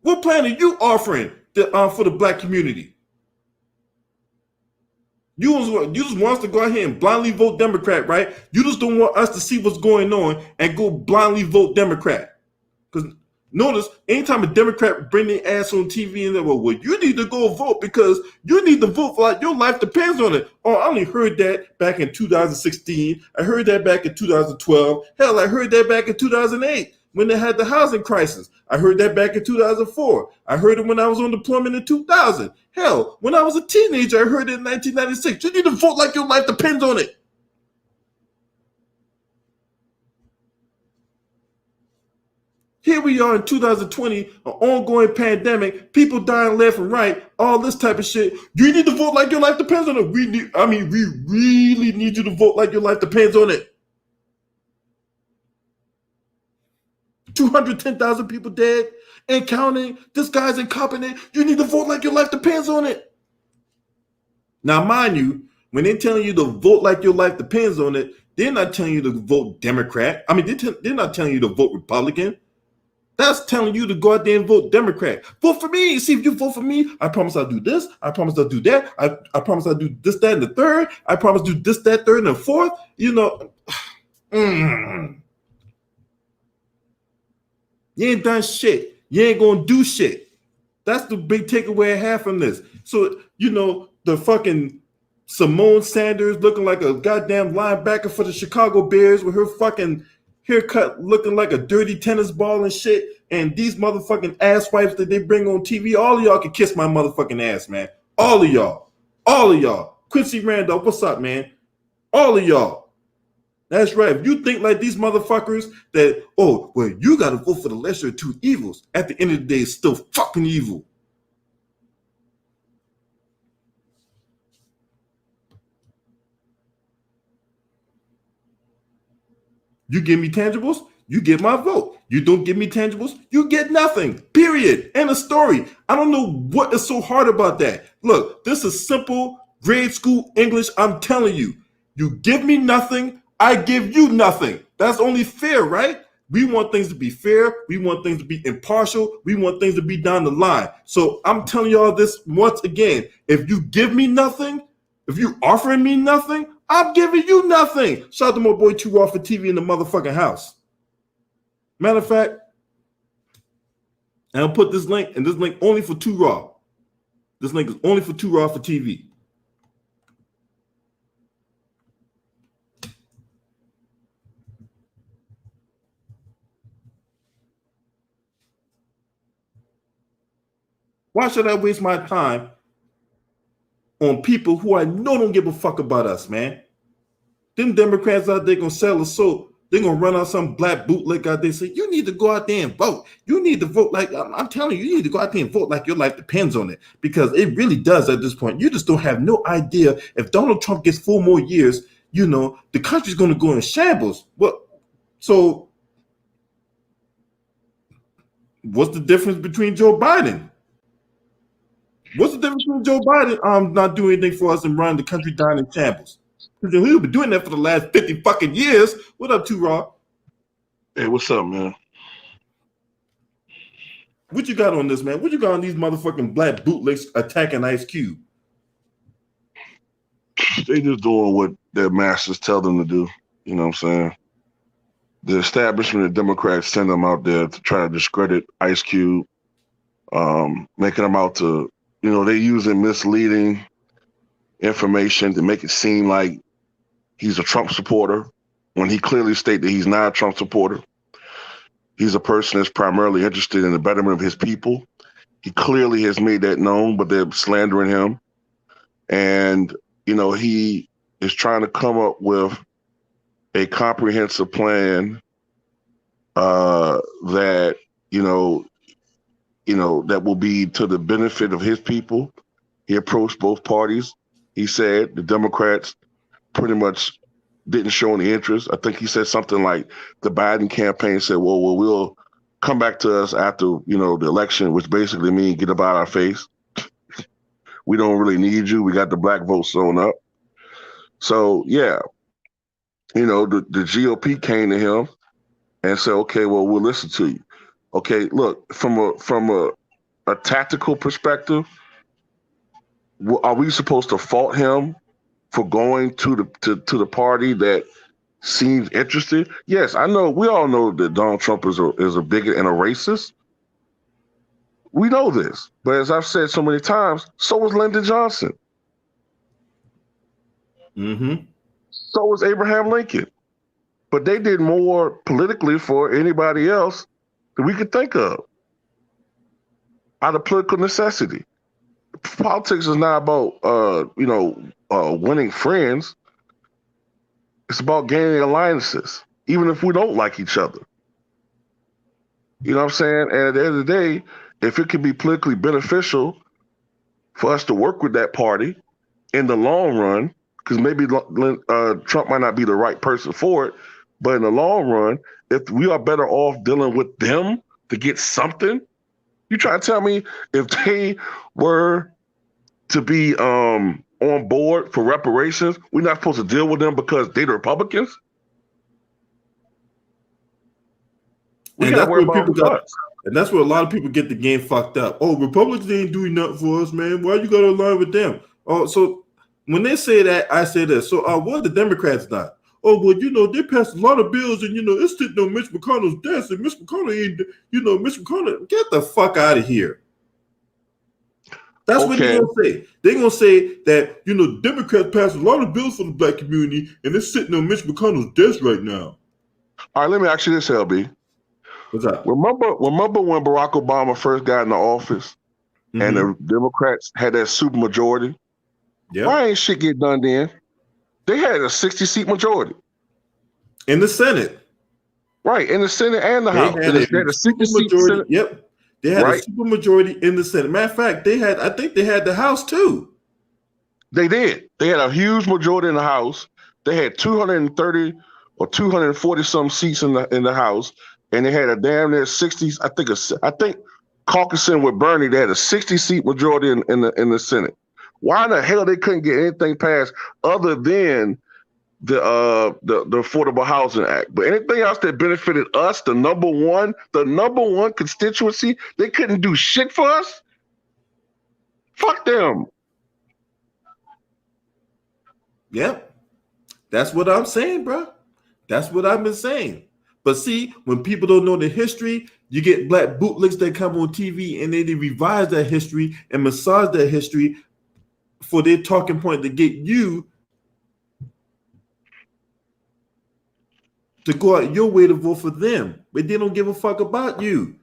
Speaker 1: What plan are you offering for the black community? You just want us to go out here and blindly vote Democrat, right? You just don't want us to see what's going on and go blindly vote Democrat. Because notice, anytime a Democrat bring their ass on TV and they're, well, you need to go vote because you need to vote for like your life depends on it. Oh, I only heard that back in 2016. I heard that back in 2012. Hell, I heard that back in 2008 when they had the housing crisis. I heard that back in 2004. I heard it when I was on deployment in 2000. Hell, when I was a teenager, I heard it in 1996. You need to vote like your life depends on it. Here we are in 2020, an ongoing pandemic, people dying left and right, all this type of shit. You need to vote like your life depends on it. We really need you to vote like your life depends on it. 210,000 people dead and counting. This guy's incompetent. You need to vote like your life depends on it. Now, mind you, when they're telling you to vote like your life depends on it, they're not telling you to vote Democrat. I mean, they're not telling you to vote Republican. That's telling you to go out there and vote Democrat. Vote for me. See, if you vote for me, I promise I'll do this. I promise I'll do that. I promise I'll do this, that, and the third. I promise do this, that, third, and the fourth. You know, you ain't done shit. You ain't gonna do shit. That's the big takeaway I have from this. So, you know, the fucking Simone Sanders looking like a goddamn linebacker for the Chicago Bears with her fucking haircut looking like a dirty tennis ball and shit, and these motherfucking asswipes that they bring on TV, all of y'all can kiss my motherfucking ass, man. All of y'all. Quincy Randolph, what's up, man? All of y'all. That's right. If you think like these motherfuckers that, oh, well, you got to vote for the lesser of two evils, at the end of the day, it's still fucking evil. You give me tangibles, you get my vote. You don't give me tangibles, you get nothing. Period. End of story. I don't know what is so hard about that. Look, this is simple Grade school English, I'm telling you, you give me nothing, I give you nothing. That's only fair, right? We want things to be fair. We want things to be impartial. We want things to be down the line. So I'm telling y'all this once again. If you give me nothing, if you offering me nothing, I'm giving you nothing. Shout out to my boy Too Raw for TV in the motherfucking house. Matter of fact, and I'll put this link, and this link only for Too Raw. This link is only for Too Raw for TV. Why should I waste my time on people who I know don't give a fuck about us, man? Them Democrats out there gonna sell us so they're gonna run out some black bootleg out there and say, you need to go out there and vote. You need to vote like I'm telling you, you need to go out there and vote like your life depends on it. Because it really does at this point. You just don't have no idea if Donald Trump gets 4 more years, you know, the country's gonna go in shambles. Well, so what's the difference between Joe Biden? What's the difference between Joe Biden not doing anything for us and running the country down in shambles? Because he's been doing that for the last 50 fucking years. What up, Too Raw?
Speaker 6: Hey, what's up, man?
Speaker 1: What you got on this, man? What you got on these motherfucking black bootlicks attacking Ice Cube?
Speaker 6: They just doing what their masters tell them to do. You know what I'm saying? The establishment of Democrats send them out there to try to discredit Ice Cube, making them out to, you know, they using misleading information to make it seem like he's a Trump supporter when he clearly stated that he's not a Trump supporter. He's a person that's primarily interested in the betterment of his people. He clearly has made that known, but they're slandering him. And, you know, he is trying to come up with a comprehensive plan that, you know, that will be to the benefit of his people. He approached both parties. He said the Democrats pretty much didn't show any interest. I think he said something like the Biden campaign said, well, we'll come back to us after, you know, the election, which basically means get about our face. We don't really need you. We got the black vote sewn up. So, yeah, you know, the GOP came to him and said, okay, well, we'll listen to you. Okay, look, from a tactical perspective, are we supposed to fault him for going to the party that seems interested? Yes, I know. We all know that Donald Trump is a bigot and a racist. We know this, but as I've said so many times, so was Lyndon Johnson.
Speaker 1: Mm-hmm.
Speaker 6: So was Abraham Lincoln. But they did more politically for anybody else that we could think of out of political necessity. Politics is not about, winning friends. It's about gaining alliances, even if we don't like each other. You know what I'm saying? And at the end of the day, if it can be politically beneficial for us to work with that party in the long run, because maybe Trump might not be the right person for it, but in the long run, if we are better off dealing with them to get something, you try to tell me if they were to be on board for reparations, we're not supposed to deal with them because they're the Republicans? We got to worry about us.
Speaker 1: And that's where a lot of people get the game fucked up. Oh, Republicans ain't doing nothing for us, man. Why you got to align with them? Oh, so when they say that, I say this. So what have the Democrats done? Oh, well, you know, they passed a lot of bills and, you know, it's sitting on Mitch McConnell's desk and Mitch McConnell ain't, you know, Mitch McConnell, get the fuck out of here. That's what they're going to say. They're going to say that, you know, Democrats passed a lot of bills for the black community and it's sitting on Mitch McConnell's desk right now.
Speaker 6: All right, let me ask you this, LB.
Speaker 1: What's that?
Speaker 6: Remember when Barack Obama first got in the office and the Democrats had that super majority?
Speaker 1: Yeah.
Speaker 6: Why ain't shit get done then? They had a 60-seat majority.
Speaker 1: In the Senate.
Speaker 6: Right, in the Senate and the House. They had a 60-seat
Speaker 1: majority. Yep. They had a super majority in the Senate. Matter of fact, I think they had the House too.
Speaker 6: They did. They had a huge majority in the House. They had 230 or 240 some seats in the House, and they had a damn near 60. I think caucusing with Bernie, they had a 60-seat majority in the Senate. Why in the hell they couldn't get anything passed other than the Affordable Housing Act? But anything else that benefited us, the number one constituency, they couldn't do shit for us. Fuck them.
Speaker 1: Yep. That's what I'm saying, bro. That's what I've been saying. But see, when people don't know the history, you get black bootlicks that come on TV and they revise that history and massage that history for their talking point to get you to go out your way to vote for them. But they don't give a fuck about you.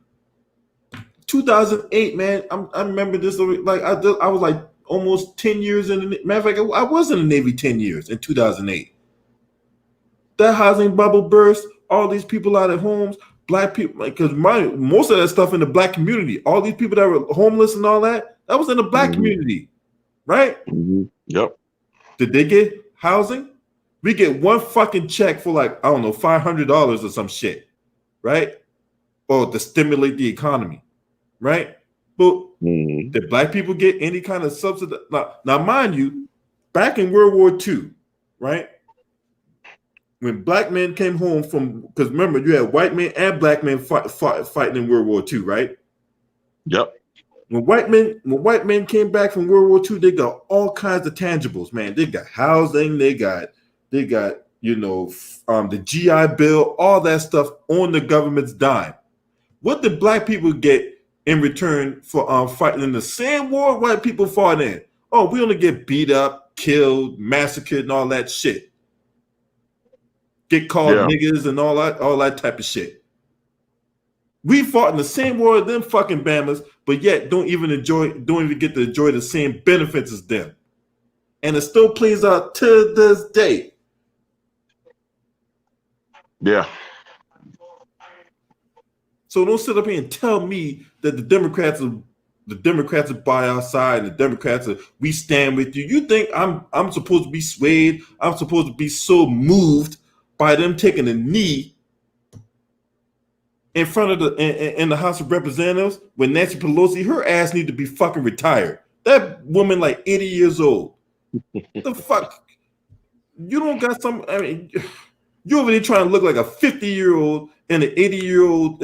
Speaker 1: 2008, man, I remember this. Like I was like almost 10 years in the matter of fact, I was in the Navy 10 years in 2008. That housing bubble burst, all these people out of homes, black people, because most of that stuff in the black community, all these people that were homeless and all that was in the black community, right?
Speaker 6: Yep.
Speaker 1: Did they get housing? We get one fucking check for like, I don't know, $500 or some shit, right? Or to stimulate the economy, right? But did black people get any kind of subsidy? Now, mind you, back in World War II, right? When black men came home from, because remember, you had white men and black men fighting in World War II, right?
Speaker 6: Yep.
Speaker 1: When white men came back from World War II, they got all kinds of tangibles, man. They got housing, they got the GI Bill, all that stuff on the government's dime. What did black people get in return for fighting in the same war white people fought in? Oh, we only get beat up, killed, massacred, and all that shit. Get called niggas and all that type of shit. We fought in the same war as them fucking Bammers, but yet don't even get to enjoy the same benefits as them. And it still plays out to this day.
Speaker 6: Yeah.
Speaker 1: So don't sit up here and tell me that the Democrats are by our side and the Democrats are, we stand with you. You think I'm supposed to be swayed? I'm supposed to be so moved by them taking a knee in front of in the House of Representatives when Nancy Pelosi, her ass need to be fucking retired. That woman like 80 years old. The fuck? You don't got some, I mean, you over there trying to look like a 50-year-old and an 80-year-old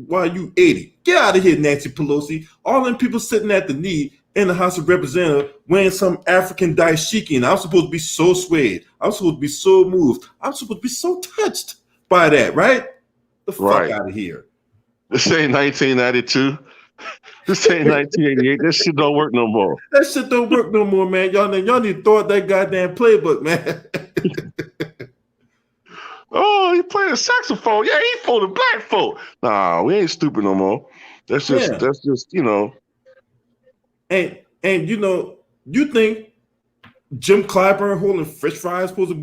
Speaker 1: while you 80. Get out of here, Nancy Pelosi. All them people sitting at the knee in the House of Representatives wearing some African dashiki, and I'm supposed to be so swayed. I'm supposed to be so moved. I'm supposed to be so touched by that, right? The fuck out of here.
Speaker 6: This ain't 1992. This ain't 1988. That shit don't work no more.
Speaker 1: That shit don't work no more, man. Y'all need to throw out that goddamn playbook, man.
Speaker 6: Oh, he playing saxophone. Yeah, he for the black folk. Nah, we ain't stupid no more. That's just, you know.
Speaker 1: And you know, you think Jim Clyburn holding fish fries supposed to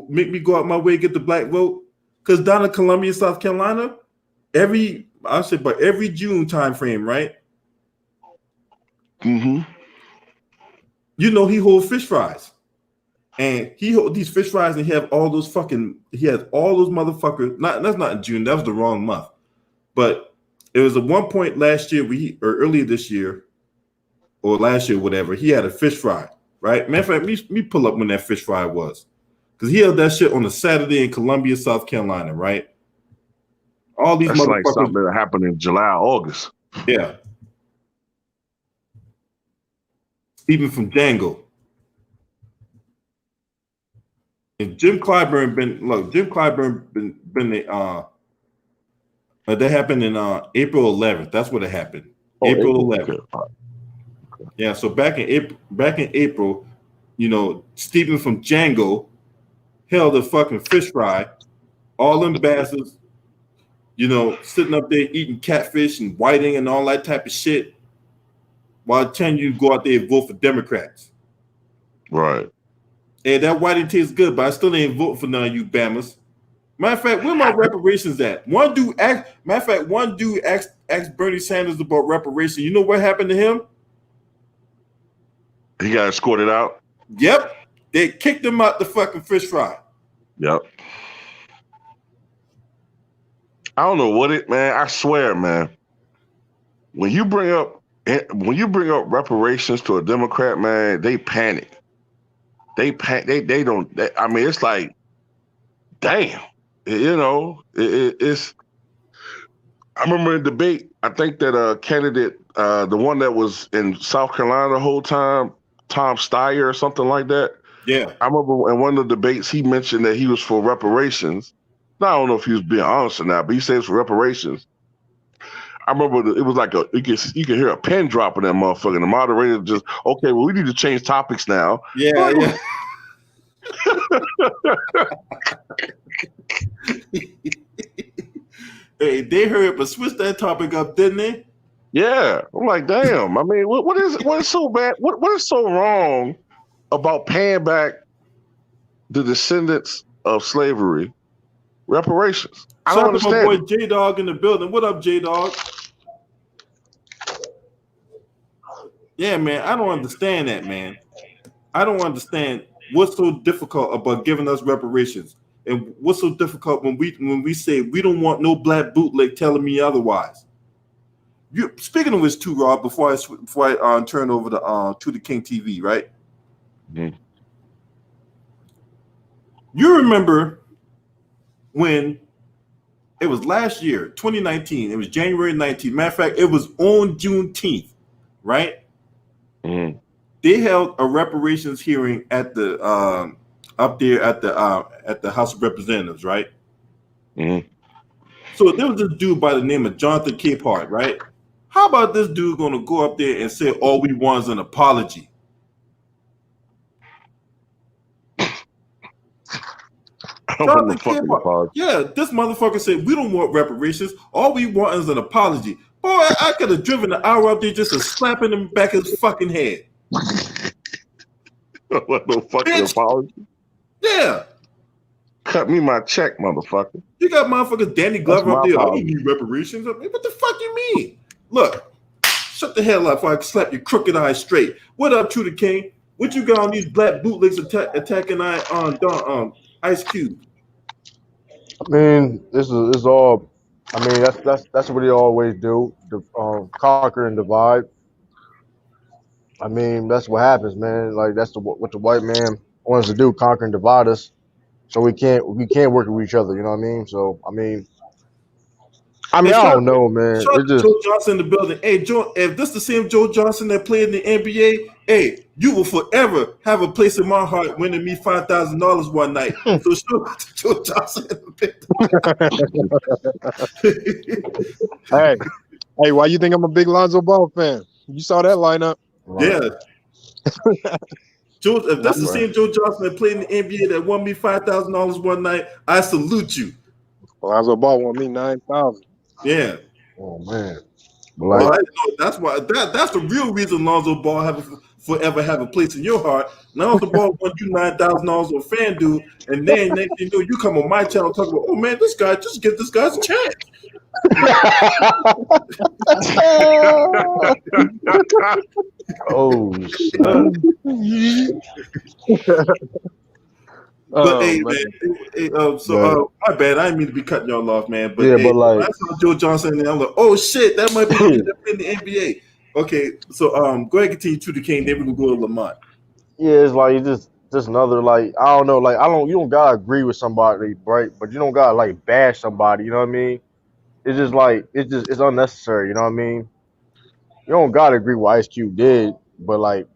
Speaker 1: make me go out my way to get the black vote? Because down in Columbia, South Carolina, every June time frame, right?
Speaker 6: Mm-hmm.
Speaker 1: You know, he holds fish fries. And he hold these fish fries and he has all those motherfuckers. That's not in June, that was the wrong month. But it was at one point last year or earlier this year, or last year, whatever, he had a fish fry, right? Matter of fact, me pull up when that fish fry was. Because he held that shit on a Saturday in Columbia, South Carolina, right? All these motherfuckers.
Speaker 6: Like something that happened in July, August.
Speaker 1: Yeah. Even from Django. And Jim Clyburn been that happened in April 11th. That's what it happened. April 11th. Okay. Yeah, so back in April, you know, Stephen from Django held a fucking fish fry. All them bastards, you know, sitting up there eating catfish and whiting and all that type of shit while telling you to go out there and vote for Democrats.
Speaker 6: Right.
Speaker 1: Hey, that whiting tastes good, but I still ain't voting for none of you Bammers. Matter of fact, where my reparations at? One dude asked Bernie Sanders about reparations. You know what happened to him?
Speaker 6: He got escorted out?
Speaker 1: Yep. They kicked him out the fucking fish fry.
Speaker 6: Yep. I don't know man. I swear, man. When you bring up when you bring up reparations to a Democrat, man, they panic. They don't. I mean, it's like, damn. It's. I remember in debate. I think that candidate, the one that was in South Carolina the whole time, Tom Steyer or something like that.
Speaker 1: Yeah.
Speaker 6: I remember in one of the debates he mentioned that he was for reparations. Now, I don't know if he was being honest or not, but he said it's for reparations. I remember it was like you can hear a pen drop in that motherfucker. And the moderator just, okay, well, we need to change topics now.
Speaker 1: Yeah, yeah. Hey, they heard, but switched that topic up, didn't they?
Speaker 6: Yeah, I'm like, damn. I mean, what is so bad? What is so wrong about paying back the descendants of slavery reparations? I don't understand.
Speaker 1: Shout out to my boy J Dog in the building. What up, J Dog? Yeah, man, I don't understand that, man. I don't understand what's so difficult about giving us reparations, and what's so difficult when we say we don't want no black bootleg telling me otherwise. Speaking of which, too, Rob, before I turn over to the King TV, right?
Speaker 6: Mm-hmm.
Speaker 1: You remember when it was last year, 2019? It was January 19th. Matter of fact, it was on Juneteenth, right?
Speaker 6: Mm-hmm.
Speaker 1: They held a reparations hearing at the up there at the House of Representatives, right?
Speaker 6: Mm-hmm.
Speaker 1: So there was this dude by the name of Jonathan Capehart, right? How about this dude gonna go up there and say all we want is an apology? Jonathan Capehart, yeah, this motherfucker said we don't want reparations. All we want is an apology. Boy, I could have driven an hour up there just to slap him in the back of his fucking head.
Speaker 6: What no fucking apology?
Speaker 1: Yeah.
Speaker 6: Cut me my check, motherfucker.
Speaker 1: You got motherfuckers Danny Glover up there. I don't need reparations. What the fuck you mean? Look, shut the hell up before I slap your crooked eye straight. What up, True the King? What you got on these black bootlegs attacking Ice Cube?
Speaker 7: I mean, this is all. I mean, that's what they always do. Conquer and divide. I mean, that's what happens, man. Like that's what the white man wants to do: conquer and divide us, so we can't work with each other. You know what I mean? So I mean, I don't know, man.
Speaker 1: Shout out to Joe Johnson in the building. Hey, Joe, if this the same Joe Johnson that played in the NBA, hey, you will forever have a place in my heart winning me $5,000 one night. So shout out to Joe Johnson in
Speaker 8: the building. Hey, why you think I'm a big Lonzo Ball fan? You saw that lineup.
Speaker 1: Yeah. Joe, if that's the same Joe Johnson that played in the NBA that won me $5,000 one night, I salute you.
Speaker 8: Lonzo Ball won me $9,000.
Speaker 1: Yeah.
Speaker 7: Oh man.
Speaker 1: Well, that's why that's the real reason Lonzo Ball forever have a place in your heart. Lonzo Ball won you $9,000 on FanDuel, and then next thing you know, you come on my channel talking about, oh man, this guy, just give this guy a chance.
Speaker 7: Oh shit.
Speaker 1: But hey, man, my bad. I didn't mean to be cutting y'all off, man. But
Speaker 7: yeah, but like,
Speaker 1: I saw Joe Johnson, and I'm like, oh shit, that might be in the NBA. Okay, so go ahead, continue to the King. Then we can go to Lamont.
Speaker 7: Yeah, it's like just another like I don't know, like you don't gotta agree with somebody, right? But you don't gotta like bash somebody. You know what I mean? It's just like it's unnecessary. You know what I mean? You don't gotta agree with what Ice Cube did, but like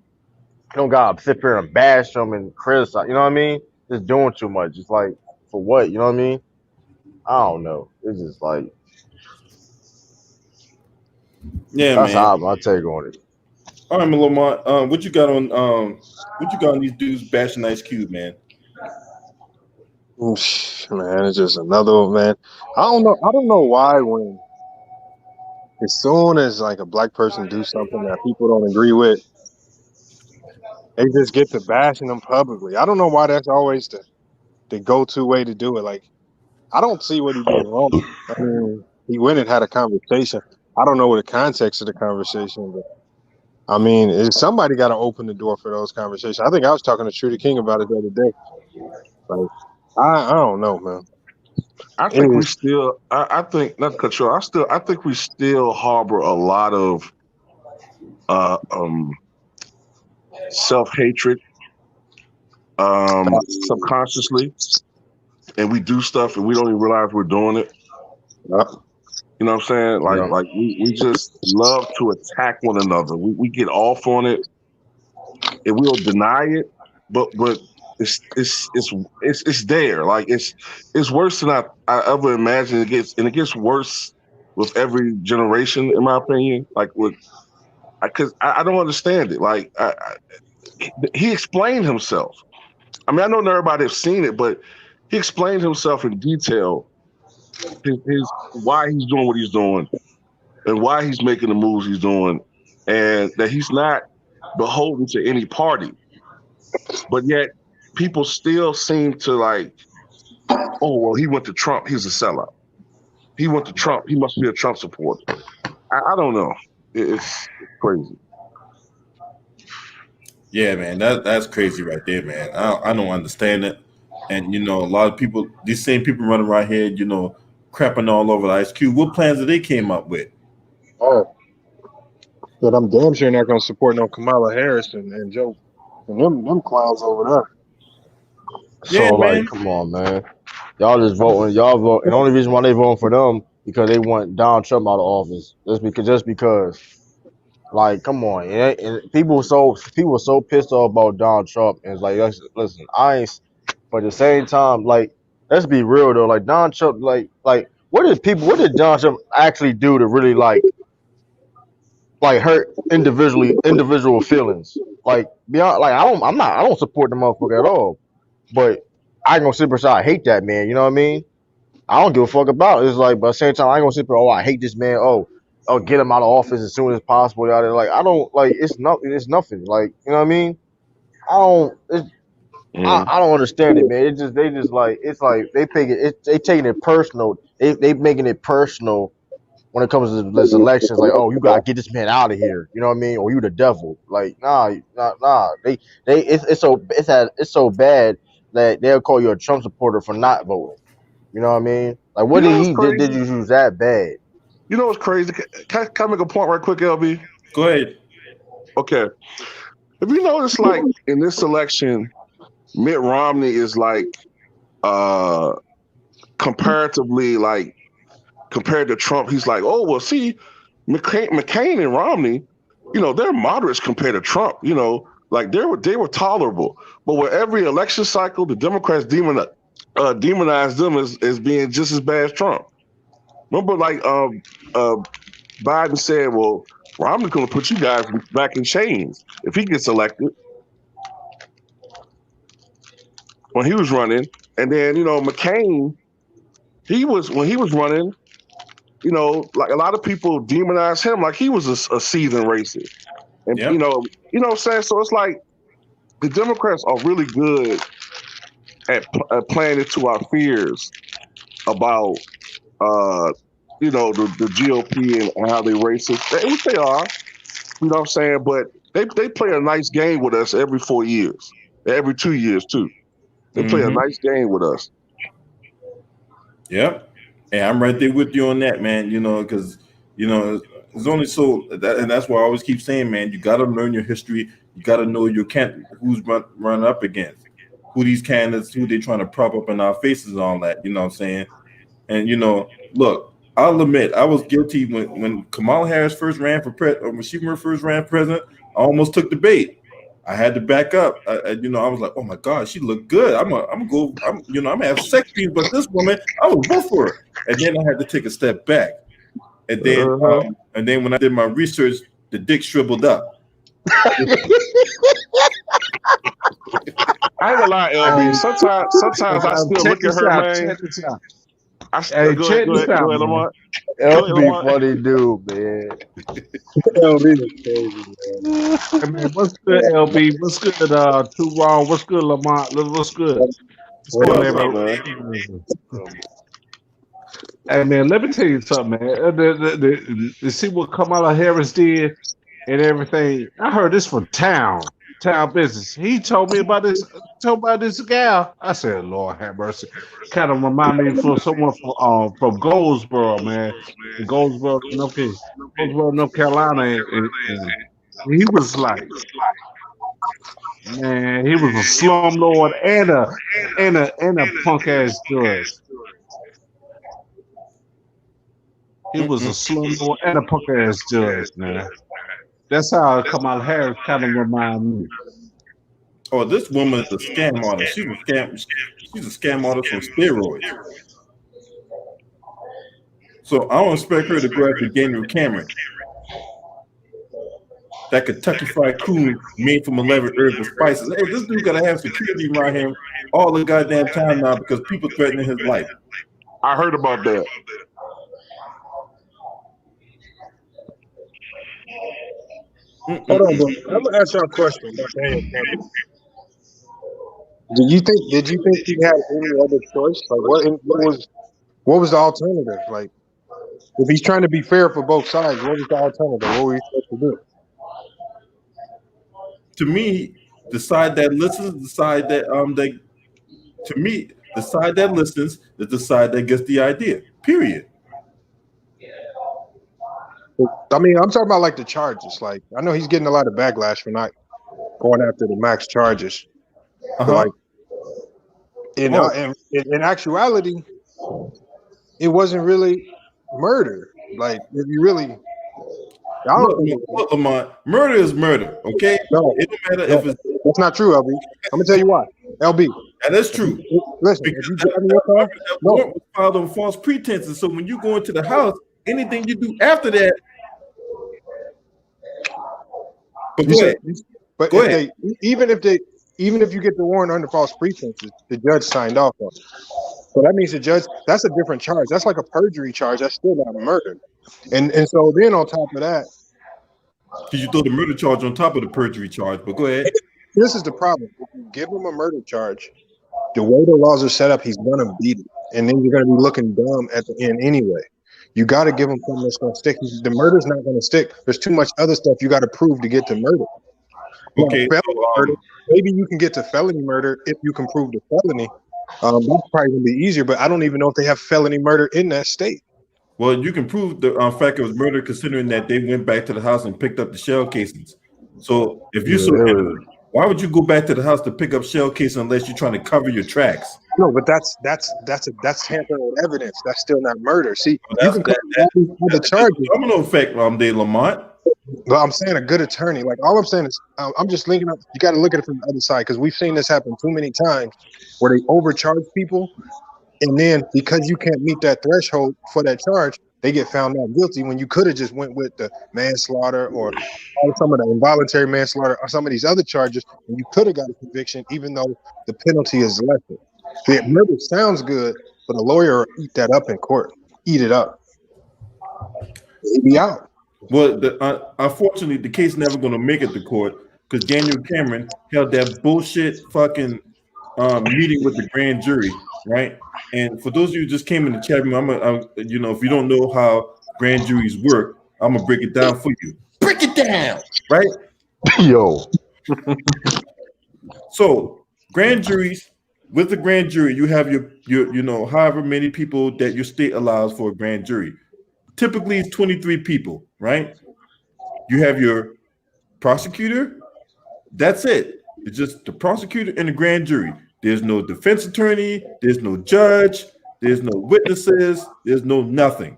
Speaker 7: you don't gotta sit there and bash them and criticize. You know what I mean? Just doing too much. It's like for what? You know what I mean? I don't know. It's just like that's how I take on it.
Speaker 1: All right, Lamont. What you got on these dudes bashing Ice Cube, man?
Speaker 8: Man, it's just another one, man. I don't know why when as soon as like a black person do something that people don't agree with, they just get to bashing them publicly. I don't know why that's always the go-to way to do it. Like, I don't see what he did wrong. I mean, he went and had a conversation. I don't know what the context of the conversation, but I mean, somebody got to open the door for those conversations. I think I was talking to Trudy King about it the other day. Like, I don't know, man.
Speaker 6: I think we still. I think not to cut you off. I think we still harbor a lot of self-hatred, subconsciously, and we do stuff and we don't even realize we're doing it.
Speaker 8: Yeah.
Speaker 6: You know what I'm saying? Like we just love to attack one another. We get off on it and we'll deny it, but it's there. Like it's worse than I ever imagined. It gets worse with every generation, in my opinion. Like because I don't understand it. Like he explained himself. I mean, I know not everybody has seen it, but he explained himself in detail. His why he's doing what he's doing and why he's making the moves he's doing, and that he's not beholden to any party. But yet, people still seem to like, oh well, he went to Trump. He's a sellout. He went to Trump. He must be a Trump supporter. I don't know. It's crazy.
Speaker 1: Yeah, man, that's crazy right there, man. I don't understand it. And a lot of people, these same people running around here, crapping all over the Ice Cube. What plans that they came up with?
Speaker 8: Oh, but I'm damn sure not gonna support no Kamala Harris and Joe and them clowns over there.
Speaker 7: So
Speaker 1: Yeah,
Speaker 7: like,
Speaker 1: man.
Speaker 7: come on, man. Y'all just voting. Y'all vote. And the only reason why they voting for them because they want Donald Trump out of office. Just because. Like, come on. And people were so pissed off about Donald Trump. And it's like, listen, I ain't. But at the same time, like, let's be real though. Like Donald Trump, like, what did Donald Trump actually do to really like hurt individual feelings? Like beyond, like I don't support the motherfucker at all. But I ain't gonna sit beside. I hate that man. You know what I mean? I don't give a fuck about it. It's like, but at the same time, I ain't gonna sit there. Oh, I hate this man. Oh, get him out of office as soon as possible. Yada. Like, I don't like. It's nothing. Like, you know what I mean? I don't. I don't understand it, man. They just like it's like they taking it personal. They making it personal when it comes to this elections. Like, oh, you gotta get this man out of here. You know what I mean? Or you the devil. Like, nah. It's so bad that they'll call you a Trump supporter for not voting. You know what I mean? Like, what did he did? Did you use that bad?
Speaker 6: You know what's crazy? Can I make a point right quick, LB?
Speaker 1: Go ahead.
Speaker 6: Okay. If you notice, like in this election, Mitt Romney is like comparatively like compared to Trump, he's like, oh well, see, McCain and Romney, they're moderates compared to Trump. Like they were tolerable, but with every election cycle, the Democrats demonize them as being just as bad as Trump. Remember, like Biden said, well, Romney's going to put you guys back in chains if he gets elected. When he was running, and then McCain, when he was running, like a lot of people demonized him like he was a seasoned racist, and
Speaker 1: Yep.
Speaker 6: you know what I'm saying. So it's like the Democrats are really good at playing into our fears about the GOP and how they racist, which they are. You know what I'm saying? But they play a nice game with us every 4 years, every 2 years too. They play a nice game with us.
Speaker 1: Yep. And I'm right there with you on that, man. Because it's only so that, and that's why I always keep saying, man, you got to learn your history. You got to know your who's run up against, who these candidates, who they trying to prop up in our faces, and all that. You know what I'm saying? And look, I'll admit I was guilty when Kamala Harris first ran for when she first ran for president. I almost took the bait. I had to back up. I was like, oh my God, she looked I'm gonna have sex dreams, but this woman, I will vote for her. And then I had to take a step back. And then when I did my research, the dick shriveled up.
Speaker 6: I ain't gonna lie, LB. Sometimes I still look at her, man.
Speaker 9: Check this out.
Speaker 6: Go ahead, Lamar.
Speaker 7: LB funny dude, man.
Speaker 9: LB is crazy, man. Hey, man, what's good, LB? What's good, Too Wrong? What's good, Lamont? What's good?
Speaker 6: What's up, man?
Speaker 9: Hey, man, let me tell you something, man. To see what Kamala Harris did and everything, I heard this from Town Business. He told me about this gal. I said, Lord have mercy. Kind of remind me of someone from Goldsboro, man. Goldsboro, North Carolina. he was like, man, he was a slumlord and a punk ass judge. He was a slumlord and a punk ass judge, man. That's how Kamala Harris kind of remind me.
Speaker 1: Oh, this woman is a scam artist. She's a scam. She's a scam artist on steroids. So I don't expect her to go after Daniel Cameron. That Kentucky Fried Coon made from 11 herbs and spices. Hey, this dude gotta have security around him all the goddamn time now because people threatening his life.
Speaker 6: I heard about that.
Speaker 8: Hold on, bro. I'm gonna ask y'all a question about Daniel Cameron. Did you think he had any other choice? Like, what was the alternative? Like, if he's trying to be fair for both sides, what was the alternative? What were you supposed to do?
Speaker 1: To me, the side that listens, the side that the side that listens is the side that gets the idea. Period.
Speaker 8: I mean, I'm talking about like the charges. Like, I know he's getting a lot of backlash for not going after the max charges. But like, in actuality, it wasn't really murder. Like, if you really,
Speaker 1: look, Lamont, murder is murder. Okay,
Speaker 8: no,
Speaker 1: it don't matter if it's.
Speaker 8: That's not true, LB. I'm gonna tell you why, LB.
Speaker 1: And that's true.
Speaker 8: Listen,
Speaker 1: Because
Speaker 8: if you driving your car, no,
Speaker 1: was filed on false pretenses. So when you go into the house, anything you do after that. But go ahead.
Speaker 8: But
Speaker 1: go ahead.
Speaker 8: Even if you get the warrant under false pretenses, the judge signed off on it. So that means the judge, that's a different charge. That's like a perjury charge. That's still not a murder. And so then on top of that,
Speaker 1: because you throw the murder charge on top of the perjury charge. But go ahead.
Speaker 8: This is the problem. If you give him a murder charge, the way the laws are set up, he's gonna beat it, and then you're gonna be looking dumb at the end anyway. You got to give him something that's gonna stick. The murder's not gonna stick. There's too much other stuff you got to prove to get to murder.
Speaker 1: Okay,
Speaker 8: murder, maybe you can get to felony murder if you can prove the felony. That's probably gonna be easier, but I don't even know if they have felony murder in that state.
Speaker 1: Well, you can prove the fact it was murder, considering that they went back to the house and picked up the shell casings. So if you're so innocent, why would you go back to the house to pick up shell casings unless you're trying to cover your tracks?
Speaker 8: No, but that's tampering with evidence. That's still not murder. See,
Speaker 1: well,
Speaker 8: you can the charges.
Speaker 1: Domino effect, De Lamont.
Speaker 8: But I'm saying a good attorney. Like, all I'm saying is, I'm just linking up. You got to look at it from the other side, because we've seen this happen too many times, where they overcharge people, and then because you can't meet that threshold for that charge, they get found out guilty when you could have just went with the manslaughter or some of the involuntary manslaughter or some of these other charges, and you could have got a conviction even though the penalty is lesser. The murder sounds good, but a lawyer will eat that up in court. Eat it up. He'll be out.
Speaker 1: Well, unfortunately, the case never going to make it to court because Daniel Cameron held that bullshit fucking meeting with the grand jury, right? And for those of you who just came in the chat room, if you don't know how grand juries work, I'm gonna break it down for you. Break it down, right?
Speaker 7: Yo.
Speaker 1: So grand juries, with the grand jury, you have your however many people that your state allows for a grand jury. Typically, it's 23 people, right? You have your prosecutor. That's it. It's just the prosecutor and the grand jury. There's no defense attorney. There's no judge. There's no witnesses. There's no nothing,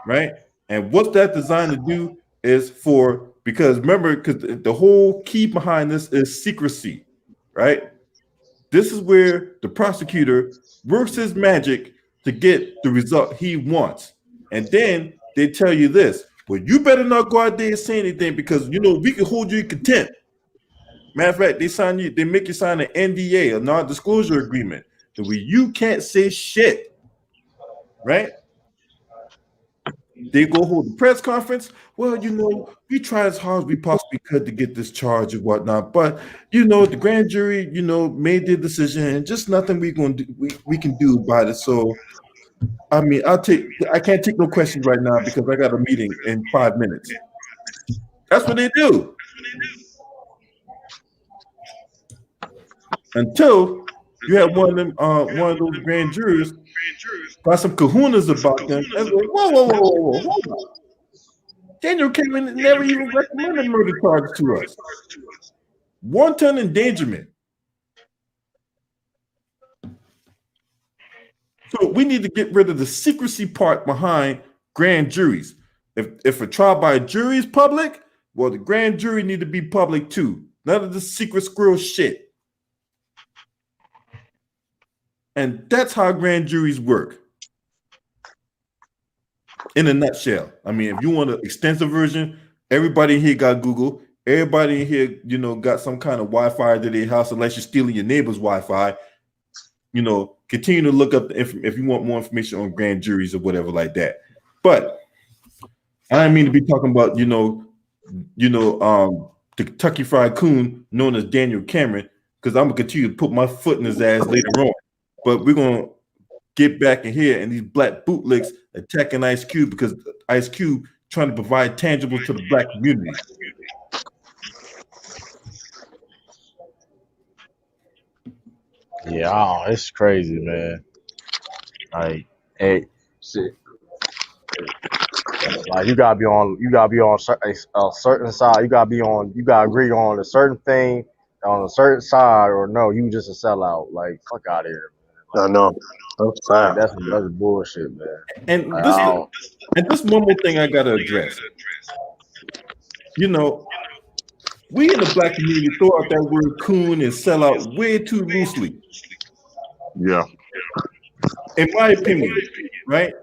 Speaker 1: right? And what that's designed to do is because remember, because the whole key behind this is secrecy, right? This is where the prosecutor works his magic to get the result he wants. And then they tell you this, well, you better not go out there and say anything because, we can hold you in contempt. Matter of fact, they make you sign an NDA, a non-disclosure agreement, that you can't say shit, right? They go hold the press conference. Well, we tried as hard as we possibly could to get this charge and whatnot, but the grand jury, made their decision, and just nothing we can do about it. So, I mean, I can't take no questions right now because I got a meeting in 5 minutes. That's what they do. Until you have one of those grand jurors got some kahunas about them. And like, whoa, hold on. Daniel Cameron never even recommended murder charges to us. Wanton endangerment. So we need to get rid of the secrecy part behind grand juries. If a trial by a jury is public, well, the grand jury need to be public too. None of the secret squirrel shit. And that's how grand juries work. In a nutshell. I mean, if you want an extensive version, everybody here got Google. Everybody in here, got some kind of Wi-Fi to their house, unless you're stealing your neighbor's Wi-Fi. Continue to look up if you want more information on grand juries or whatever like that. But I didn't mean to be talking about, the Kentucky Fried Coon known as Daniel Cameron, because I'm gonna continue to put my foot in his ass later on. But we're gonna get back in here and these black bootlicks attacking Ice Cube because Ice Cube trying to provide tangibles to the black community.
Speaker 7: Yeah, it's crazy, man. Like, hey, shit. Like you gotta be on a certain side. You gotta agree on a certain thing on a certain side, or no, you just a sellout. Like, fuck out of here, man.
Speaker 8: I know.
Speaker 7: Like, that's bullshit, man.
Speaker 1: And
Speaker 7: Like,
Speaker 1: this one more thing I gotta address. We in the black community throw out that word coon and sellout way too loosely.
Speaker 6: Yeah.
Speaker 1: In my opinion, right?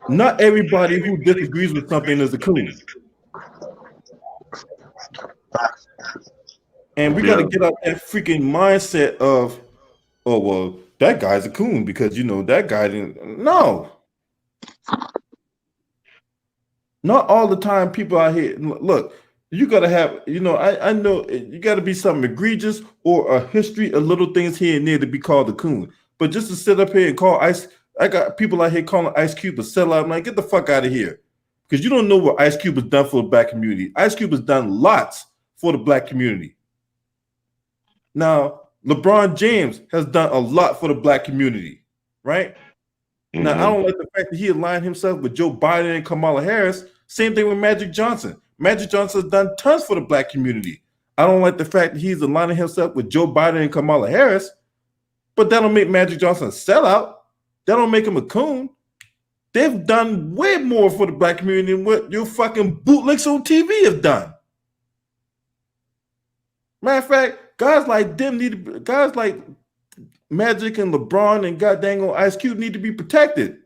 Speaker 1: Not everybody who disagrees with something is a coon. And we got to get out that freaking mindset of, oh, well, that guy's a coon because, that guy didn't. No. Not all the time people out here. Look, you got to have, I know you got to be something egregious or a history of little things here and there to be called a coon. But just to sit up here and call I got people out here calling Ice Cube a sellout. I'm like, get the fuck out of here. Because you don't know what Ice Cube has done for the black community. Ice Cube has done lots for the black community. Now, LeBron James has done a lot for the black community, right? Mm-hmm. Now, I don't like the fact that he aligned himself with Joe Biden and Kamala Harris. Same thing with Magic Johnson. Magic Johnson has done tons for the black community. I don't like the fact that he's aligning himself with Joe Biden and Kamala Harris, but that don't make Magic Johnson a sellout. That don't make him a coon. They've done way more for the black community than what your fucking bootlicks on TV have done. Matter of fact, guys like Magic and LeBron and goddamn Ice Cube need to be protected.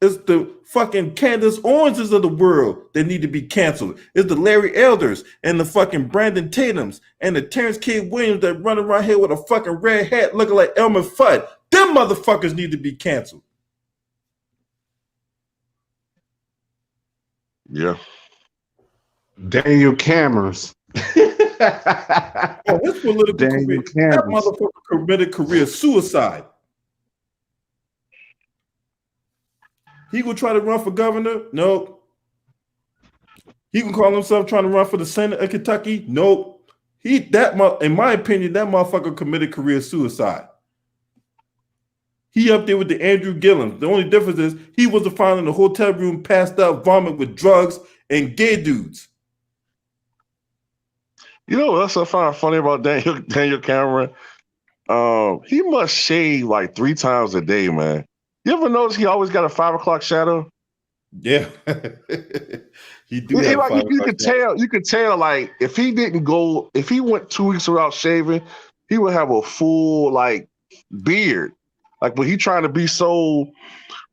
Speaker 1: It's the fucking Candace Oranges of the world that need to be canceled. It's the Larry Elders and the fucking Brandon Tatums and the Terrence K. Williams that run around here with a fucking red hat looking like Elmer Fudd. Them motherfuckers need to be canceled.
Speaker 6: Yeah.
Speaker 9: Daniel Cameron's.
Speaker 1: His political career, that motherfucker committed career suicide. He gonna try to run for governor? Nope. He can call himself trying to run for the Senate of Kentucky? Nope. In my opinion, that motherfucker committed career suicide. He up there with the Andrew Gillum. The only difference is he wasn't found in a hotel room, passed out, vomit with drugs and gay dudes.
Speaker 6: You know what else I find funny about Daniel Cameron? He must shave like 3 times a day, man. You ever notice he always got a 5 o'clock shadow?
Speaker 1: Yeah. You
Speaker 6: could tell like if he went 2 weeks without shaving, he would have a full like beard. Like when he trying to be so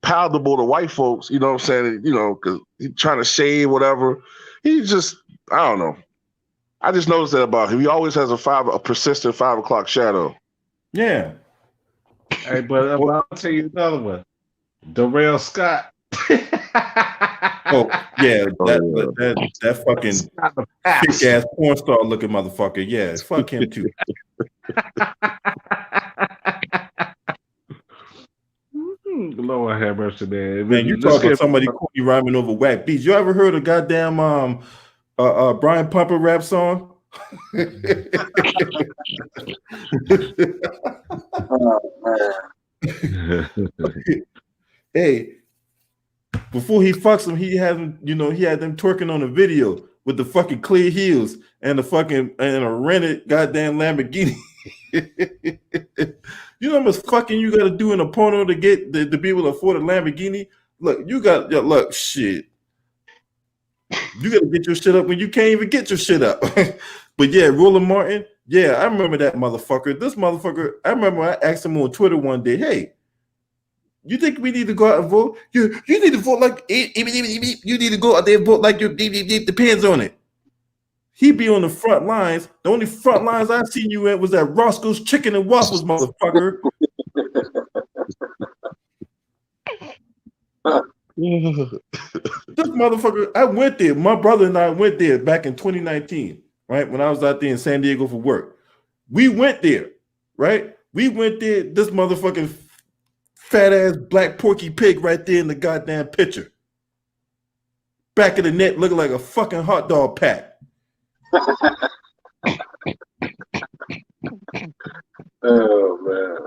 Speaker 6: palatable to white folks, you know what I'm saying? Because he's trying to shave, whatever. He just, I don't know. I just noticed that about him. He always has a persistent 5 o'clock shadow.
Speaker 1: Yeah.
Speaker 9: Hey, but I'll tell you another one. Darrell Scott.
Speaker 1: Oh yeah, that fucking thick ass porn star looking motherfucker. Yeah, fuck him too.
Speaker 9: Lord have mercy, man.
Speaker 1: Man, you talking about somebody corny rhyming over whack beats. You ever heard a goddamn Brian Pumper rap song?
Speaker 3: Oh, man.
Speaker 1: Hey, Before he fucks him, he had him, he had them twerking on a video with the fucking clear heels and a rented goddamn Lamborghini. You know how much fucking you gotta do in a porno to get to be able to afford a Lamborghini? Look, shit. You gotta get your shit up when you can't even get your shit up. But yeah, Roland Martin, yeah, I remember that motherfucker. This motherfucker, I remember I asked him on Twitter one day, hey, you think we need to go out and vote? You need to vote like you need to go out there and vote like your depends on it. He be on the front lines. The only front lines I seen you at was at Roscoe's Chicken and Waffles, motherfucker. This motherfucker, I went there. My brother and I went there back in 2019, right? When I was out there in San Diego for work. We went there, right? We went there. This motherfucking fat ass black porky pig right there in the goddamn picture. Back of the net looking like a fucking hot dog pack.
Speaker 8: Oh man.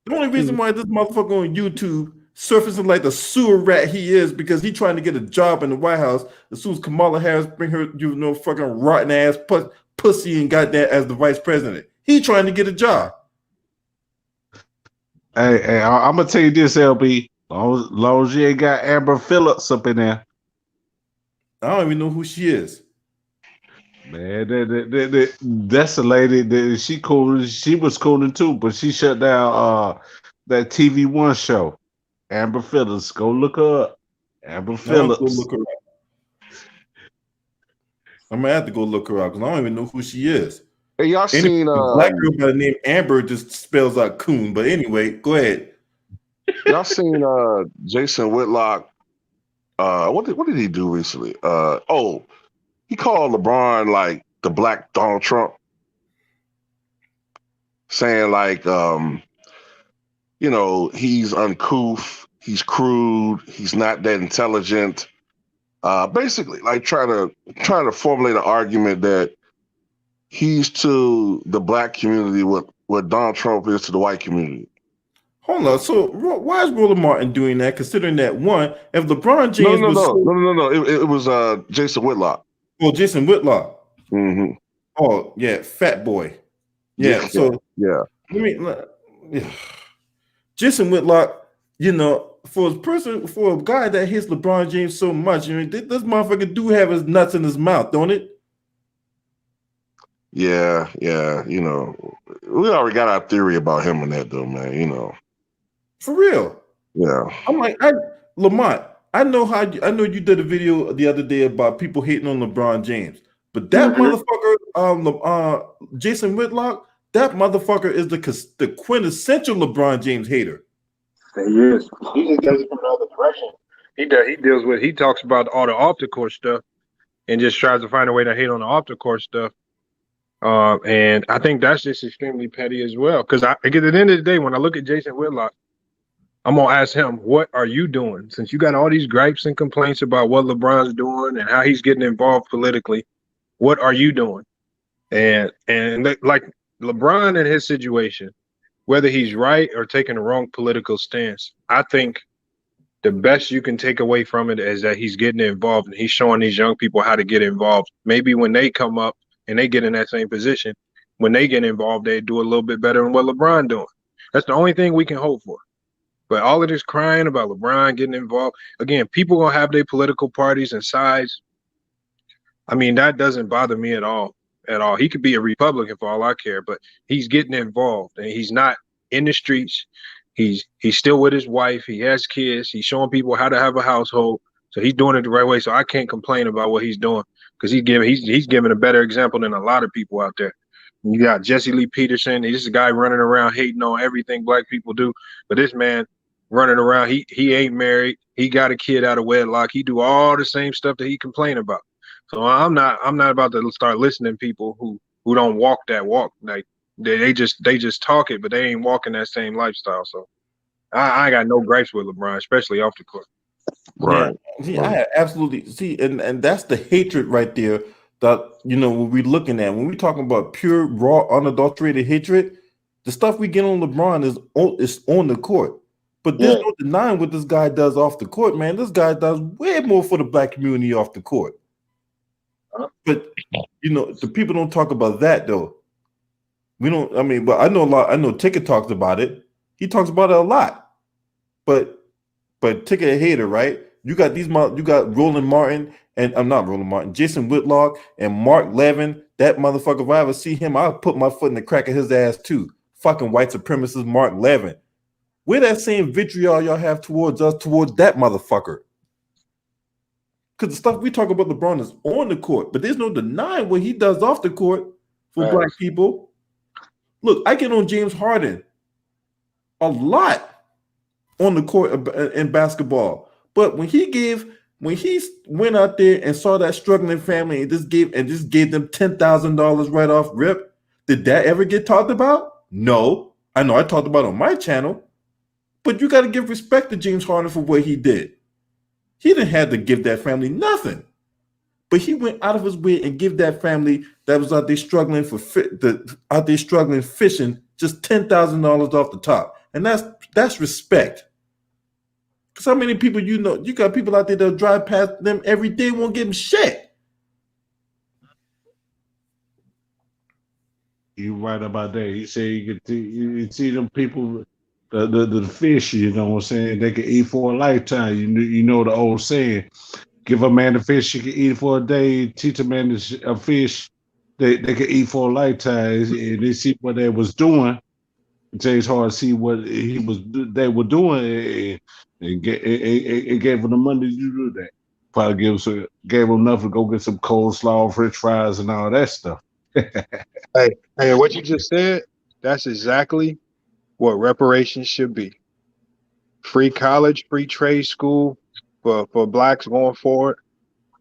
Speaker 1: The only reason why this motherfucker on YouTube surfacing like the sewer rat he is because he trying to get a job in the White House as soon as Kamala Harris bring her fucking rotten ass pussy and got that as the vice president. He trying to get a job.
Speaker 9: Hey, I'm gonna tell you this, LB. Long as you ain't got Amber Phillips up in there.
Speaker 1: I don't even know who she is.
Speaker 9: Man, that's a lady. She cool. She was cooling too, but she shut down that TV One show. Amber Phillips. Go look her up. Amber Phillips.
Speaker 1: Go look her up. I'm gonna have to go look her up because I don't even know who she is.
Speaker 6: Hey, y'all seen
Speaker 1: black girl by the name Amber just spells out coon. But anyway, go ahead.
Speaker 6: Y'all seen Jason Whitlock? What did he do recently? He called LeBron like the black Donald Trump, saying like he's uncouth, he's crude, he's not that intelligent. Basically, like trying to formulate an argument that he's to the black community what Donald Trump is to the white community.
Speaker 1: Hold on. So why is Roland Martin doing that? Considering that one, if LeBron James
Speaker 6: no, it was Jason Whitlock.
Speaker 1: Oh, Jason Whitlock.
Speaker 6: Mm-hmm.
Speaker 1: Oh yeah, fat boy. Yeah. So
Speaker 6: yeah.
Speaker 1: Jason Whitlock. For a guy that hits LeBron James so much, this motherfucker do have his nuts in his mouth, don't it?
Speaker 6: Yeah. We already got our theory about him and that, though, man.
Speaker 1: For real.
Speaker 6: Yeah.
Speaker 1: I'm like, Lamont, I know you did a video the other day about people hating on LeBron James, but that motherfucker, Jason Whitlock, that motherfucker is the quintessential LeBron James hater.
Speaker 8: He is. He just does it from the other direction. He talks about all the off the court stuff and just tries to find a way to hate on the off the court stuff. And I think that's just extremely petty as well. Because at the end of the day, when I look at Jason Whitlock, I'm gonna ask him, what are you doing? Since you got all these gripes and complaints about what LeBron's doing and how he's getting involved politically, what are you doing? And like LeBron in his situation, whether he's right or taking the wrong political stance, I think the best you can take away from it is that he's getting involved and he's showing these young people how to get involved. Maybe when they come up and they get in that same position, when they get involved, they do a little bit better than what LeBron doing. That's the only thing we can hope for. But all of this crying about LeBron getting involved, again, people gonna have their political parties and sides. I mean, that doesn't bother me at all. He could be a Republican for all I care, but he's getting involved and he's not in the streets. He's still with his wife. He has kids. He's showing people how to have a household. So he's doing it the right way. So I can't complain about what he's doing because he's giving a better example than a lot of people out there. You got Jesse Lee Peterson. He's a guy running around hating on everything black people do. But this man running around, he ain't married. He got a kid out of wedlock. He do all the same stuff that he complain about. So I'm not about to start listening to people who don't walk that walk. Like they just talk it, but they ain't walking that same lifestyle. So I got no gripes with LeBron, especially off the court.
Speaker 6: Right.
Speaker 1: Yeah. See, I absolutely see, and that's the hatred right there that when we're looking at when we're talking about pure, raw, unadulterated hatred. The stuff we get on LeBron is on the court. But there's no denying what this guy does off the court, man. This guy does way more for the black community off the court. But the people don't talk about that though. We don't. I mean, but I know a lot. I know Ticket talks about it. He talks about it a lot. But Ticket a hater, right? You got you got Roland Martin, and I'm not Roland Martin, Jason Whitlock and Mark Levin. That motherfucker, if I ever see him, I'll put my foot in the crack of his ass too. Fucking white supremacist Mark Levin. Where that same vitriol y'all have towards us, towards that motherfucker? Because the stuff we talk about LeBron is on the court, but there's no denying what he does off the court for black people. Look, I get on James Harden a lot on the court in basketball, but when he went out there and saw that struggling family and just gave them $10,000 right off rip, did that ever get talked about? No. I know I talked about it on my channel, but you got to give respect to James Harden for what he did. He didn't have to give that family nothing, but he went out of his way and give that family that was out there struggling fishing just $10,000 off the top, and that's respect. Because how many people you got people out there that'll drive past them every day, won't give them shit.
Speaker 9: You right about that. He said you see them people. The fish, you know what I'm saying? They can eat for a lifetime. You know the old saying, give a man a fish, he can eat it for a day. Teach a man a fish, they can eat for a lifetime. And they see what they was doing. James Harden see what they were doing, and gave them the money to do that. Probably gave them enough to go get some coleslaw, French fries, and all that stuff.
Speaker 8: Hey, what you just said, that's exactly what reparations should be. Free college, free trade school for blacks going forward.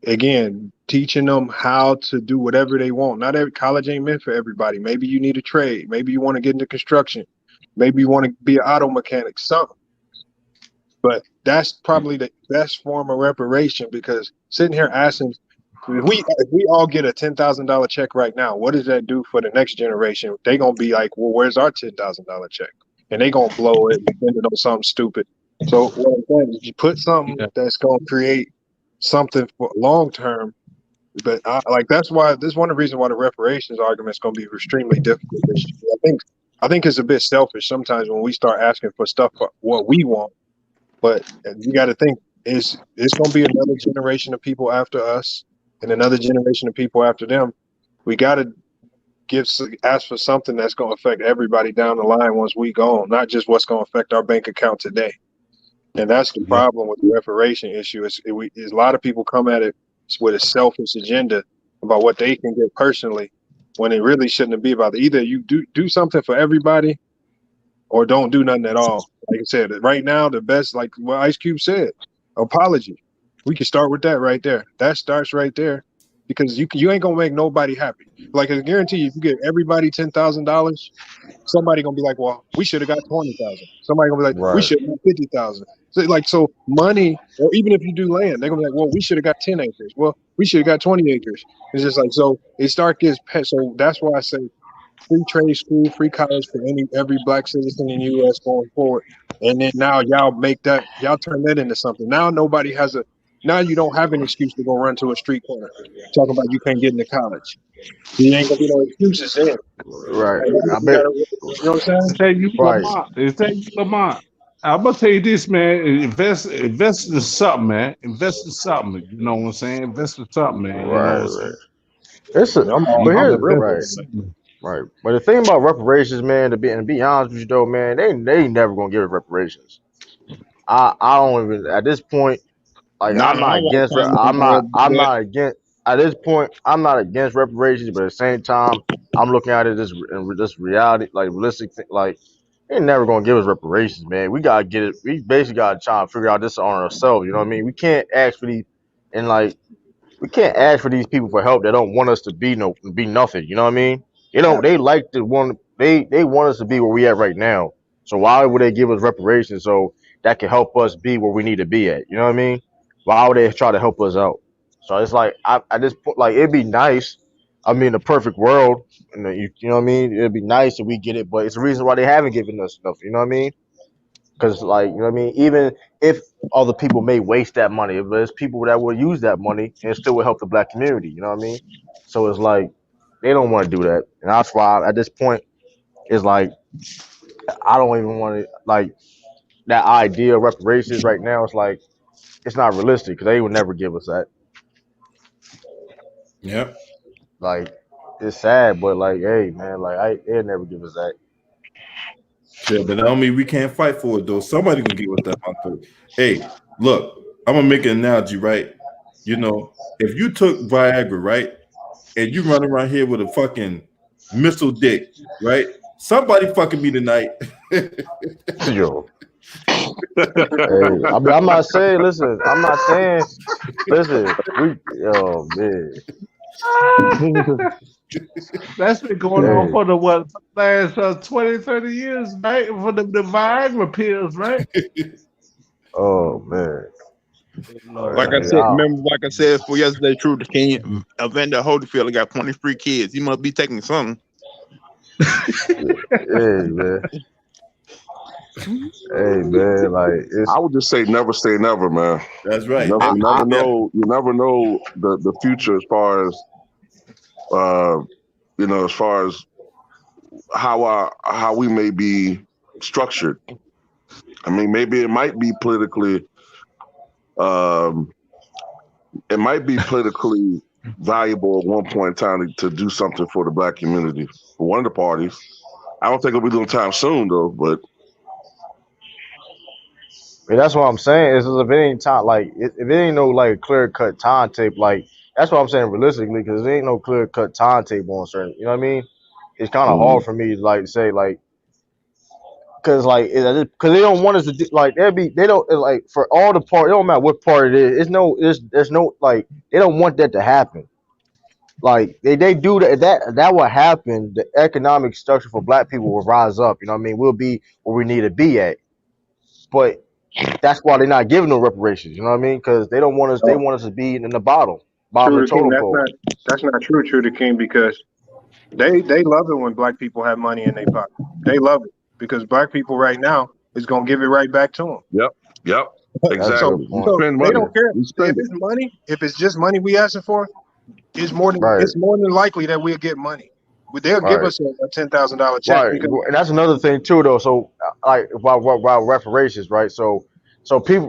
Speaker 8: Again, teaching them how to do whatever they want. Not every college ain't meant for everybody. Maybe you need a trade. Maybe you want to get into construction. Maybe you want to be an auto mechanic, something. But that's probably the best form of reparation, because sitting here asking, if we all get a $10,000 check right now, what does that do for the next generation? They're going to be like, well, where's our $10,000 check? And they're going to blow it and spend it on something stupid. So what I'm saying is, you put something that's going to create something for long term. But that's why this is one of the reasons why the reparations argument is going to be extremely difficult. I think it's a bit selfish sometimes when we start asking for stuff for what we want. But you got to think, it's going to be another generation of people after us and another generation of people after them. We got to ask for something that's going to affect everybody down the line once we gone, not just what's going to affect our bank account today. And that's the problem with the reparation issue. Is a lot of people come at it with a selfish agenda about what they can get personally, when it really shouldn't be about it. Either you do something for everybody, or don't do nothing at all. Like I said, right now, the best, like what Ice Cube said, apology. We can start with that right there. That starts right there, because you ain't gonna make nobody happy. Like, I guarantee you, if you give everybody $10,000, somebody gonna be like, well, we should have got 20,000. Somebody gonna be like, we should have got 50,000. So money, or even if you do land, they're gonna be like, well, we should have got 10 acres. Well, we should have got 20 acres. It's just like, so it gets pet. So that's why I say free trade school, free college for every black citizen in the U.S. going forward. And then now y'all turn that into something. Now now you don't have an excuse to go run to a street corner talking about you can't get into college. You ain't gonna be no excuses then.
Speaker 7: Right. I bet.
Speaker 8: You know what I'm saying?
Speaker 9: Lamont. I'm gonna tell you this, man. Invest in something, man. Invest in something. You know what I'm saying? Invest in something, man. You know what I'm saying?
Speaker 7: Right. But the thing about reparations, man, to be honest with you though, man, they never gonna give us reparations. I don't even at this point. Like, I'm not against at this point. I'm not against reparations, but at the same time, I'm looking at it this reality, like realistic thing. Like, they're never gonna give us reparations, man. We gotta get it. We basically gotta try and figure out this on ourselves. You know what I mean? We can't ask for these, and like, we can't ask for these people for help that don't want us to be nothing. You know what I mean? They like to want they want us to be where we at right now. So why would they give us reparations so that can help us be where we need to be at? You know what I mean? Why would they try to help us out? So it's like, at this point, like, it'd be nice. I mean, the perfect world, you know what I mean? It'd be nice if we get it, but it's the reason why they haven't given us stuff. You know what I mean? Because like, you know what I mean, even if other people may waste that money, but there's people that will use that money and it still will help the black community. You know what I mean? So it's like they don't want to do that, and that's why at this point it's like I don't even want to like that idea of reparations right now. It's like it's not realistic because they would never give us that.
Speaker 1: Yep.
Speaker 7: Like it's sad, but like, hey man, like they'll never give us that.
Speaker 1: Yeah, but that don't mean we can't fight for it though. Somebody gonna get with that motherfucker. Hey, look, I'm gonna make an analogy, right? You know, if you took Viagra, right, and you run around here with a fucking missile dick, right? Somebody fucking me tonight.
Speaker 7: Yo, hey, I'm not saying. Listen, I'm not saying. Listen, oh man.
Speaker 9: That's been going on for the last 20, 30 years, right? For the Viagra pills, right?
Speaker 7: Oh man.
Speaker 10: Like I
Speaker 7: Hey,
Speaker 10: said, remember, like I said for yesterday, True the King, Evander Holyfield got 23 kids. He must be taking something.
Speaker 7: hey man. Hey man, like it's.
Speaker 6: I would just say never say never, man.
Speaker 1: That's right.
Speaker 6: You never know. You never know the future as far as as far as how we may be structured. I mean, maybe it might be politically. It might be politically valuable at one point in time to do something for the black community for one of the parties. I don't think it'll be doing time soon though, but.
Speaker 7: I mean, that's what I'm saying. Is if it ain't time, like if it ain't no like clear cut timetable, like that's what I'm saying realistically, because there ain't no clear cut timetable on certain. You know what I mean? It's kind of hard for me to like say like, because like because they don't want us to do, like they don't like for all the part. It don't matter what part it is. There's no like they don't want that to happen. Like they do that will happen. The economic structure for black people will rise up. You know what I mean? We'll be where we need to be at, but. That's why they're not giving no reparations. You know what I mean? Because they don't want us. They want us to be in the bottom of the totem pole.
Speaker 8: That's not true, True the King, because they love it when black people have money in their pocket. They love it because black people right now is gonna give it right back to them.
Speaker 6: Yep. Exactly.
Speaker 8: So they don't care if it's money. If it's just money we asking for, it's more than likely that we'll get money. They'll give us a $10,000 check.
Speaker 7: Right. And that's another thing too, though. So, like, while reparations, right? So people,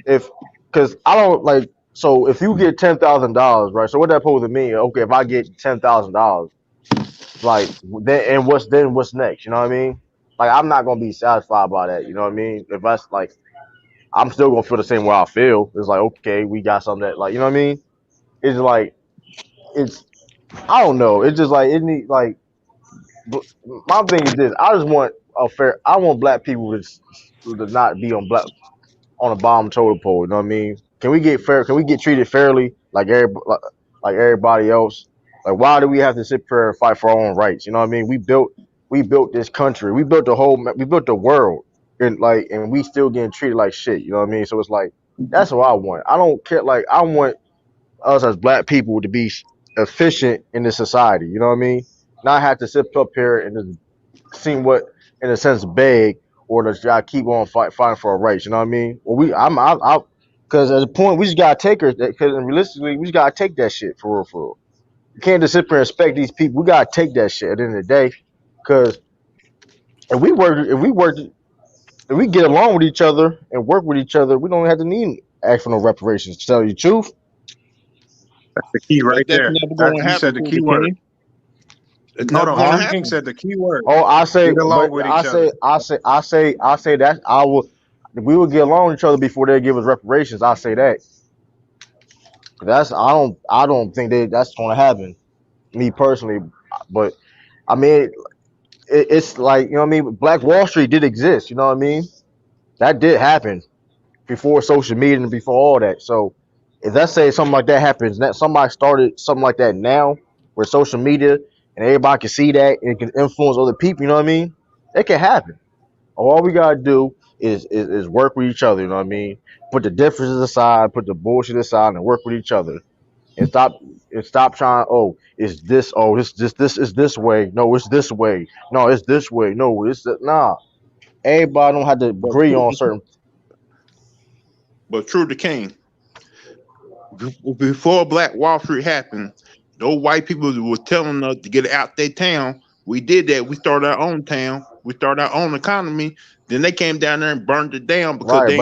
Speaker 7: because I don't like, so if you get $10,000, right? So what that supposed to mean? Okay, if I get $10,000, like, then what's next? You know what I mean? Like, I'm not gonna be satisfied by that. You know what I mean? If that's like, I'm still gonna feel the same way I feel. It's like, okay, we got something that, like, you know what I mean? It's like, I don't know. It's just like it need like. My thing is this: I just want a fair. I want black people to not be on the bottom totem pole. You know what I mean? Can we get fair? Can we get treated fairly like everybody else? Like, why do we have to sit here and fight for our own rights? You know what I mean? We built this country. We built the world, and we still getting treated like shit. You know what I mean? So it's like that's what I want. I don't care. Like, I want us as black people to be efficient in this society. You know what I mean? Not have to sit up here and just see what, in a sense, beg or to try to keep on fighting for our rights. You know what I mean? Well, because at the point we just gotta take her. Because realistically, we just gotta take that shit for real, for real. You can't just sit there and expect these people. We gotta take that shit at the end of the day. Because if we get along with each other and work with each other, we don't have to need ask for no reparations. To tell you the truth.
Speaker 8: That's the key right there.
Speaker 10: You said the key word.
Speaker 8: Hold on, King said the key word.
Speaker 7: Oh, I say
Speaker 8: that
Speaker 7: we will get along with each other before they give us reparations. I say that. I don't think that's going to happen. Me personally, but I mean, it's like, you know what I mean. Black Wall Street did exist. You know what I mean. That did happen before social media and before all that. So if let's say something like that happens, that somebody started something like that now, where social media and everybody can see that and it can influence other people, you know what I mean? It can happen. All we gotta do is work with each other, you know what I mean? Put the differences aside, put the bullshit aside, and work with each other. And stop trying, this is this way. No, it's this way. No, it's this way. No, nah. everybody don't have to agree on certain.
Speaker 10: But true to King, before Black Wall Street happened, those white people were telling us to get out their town. We did that. We started our own town. We started our own economy. Then they came down there and burned it down because
Speaker 7: Right,
Speaker 10: they.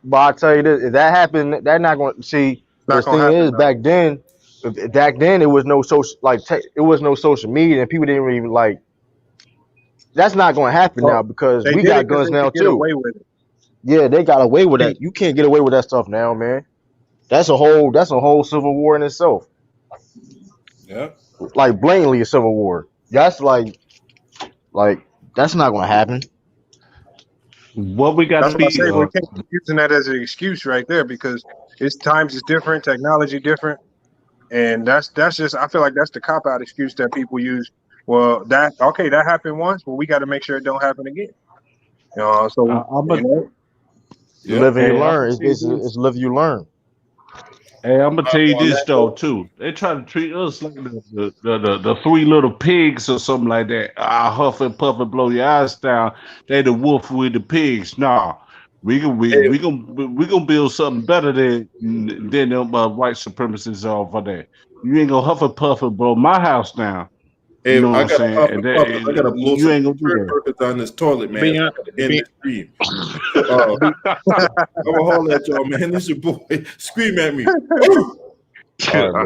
Speaker 7: but I tell you this: if that happened, they're not going to see. The thing is, back then it was no social it was no social media, and people didn't even like. That's not going to happen now because we got guns now
Speaker 8: get
Speaker 7: too.
Speaker 8: away with it.
Speaker 7: Yeah, they got away with that. You can't get away with that stuff now, man. That's a whole civil war in itself.
Speaker 1: Yeah.
Speaker 7: Like blatantly a civil war. That's like that's not going to happen.
Speaker 9: What we got
Speaker 8: That's
Speaker 9: to
Speaker 8: what I
Speaker 9: be.
Speaker 8: say. We can't be using that as an excuse right there because times is different, technology different, and that's just. I feel like that's the cop out excuse that people use. Well, that happened once, but we got to make sure it don't happen again.
Speaker 7: You live and you learn. It's live you learn.
Speaker 9: Hey, I'm gonna tell you this though too. They try to treat us like the three little pigs or something like that. Huff and puff and blow your eyes down. They the wolf with the pigs. Nah, we gonna build something better than them white supremacists over there. You ain't gonna huff and puff and blow my house down.
Speaker 1: Hey,
Speaker 9: You know
Speaker 1: I
Speaker 9: what I'm
Speaker 1: gotta
Speaker 9: saying?
Speaker 1: I gotta blow
Speaker 9: You ain't
Speaker 1: some
Speaker 9: gonna do that.
Speaker 1: burgers down this toilet, man.
Speaker 10: Beyond-
Speaker 1: So I can end this stream. I'm gonna holler at y'all, man. This your boy. Scream at me.
Speaker 7: All right, bro.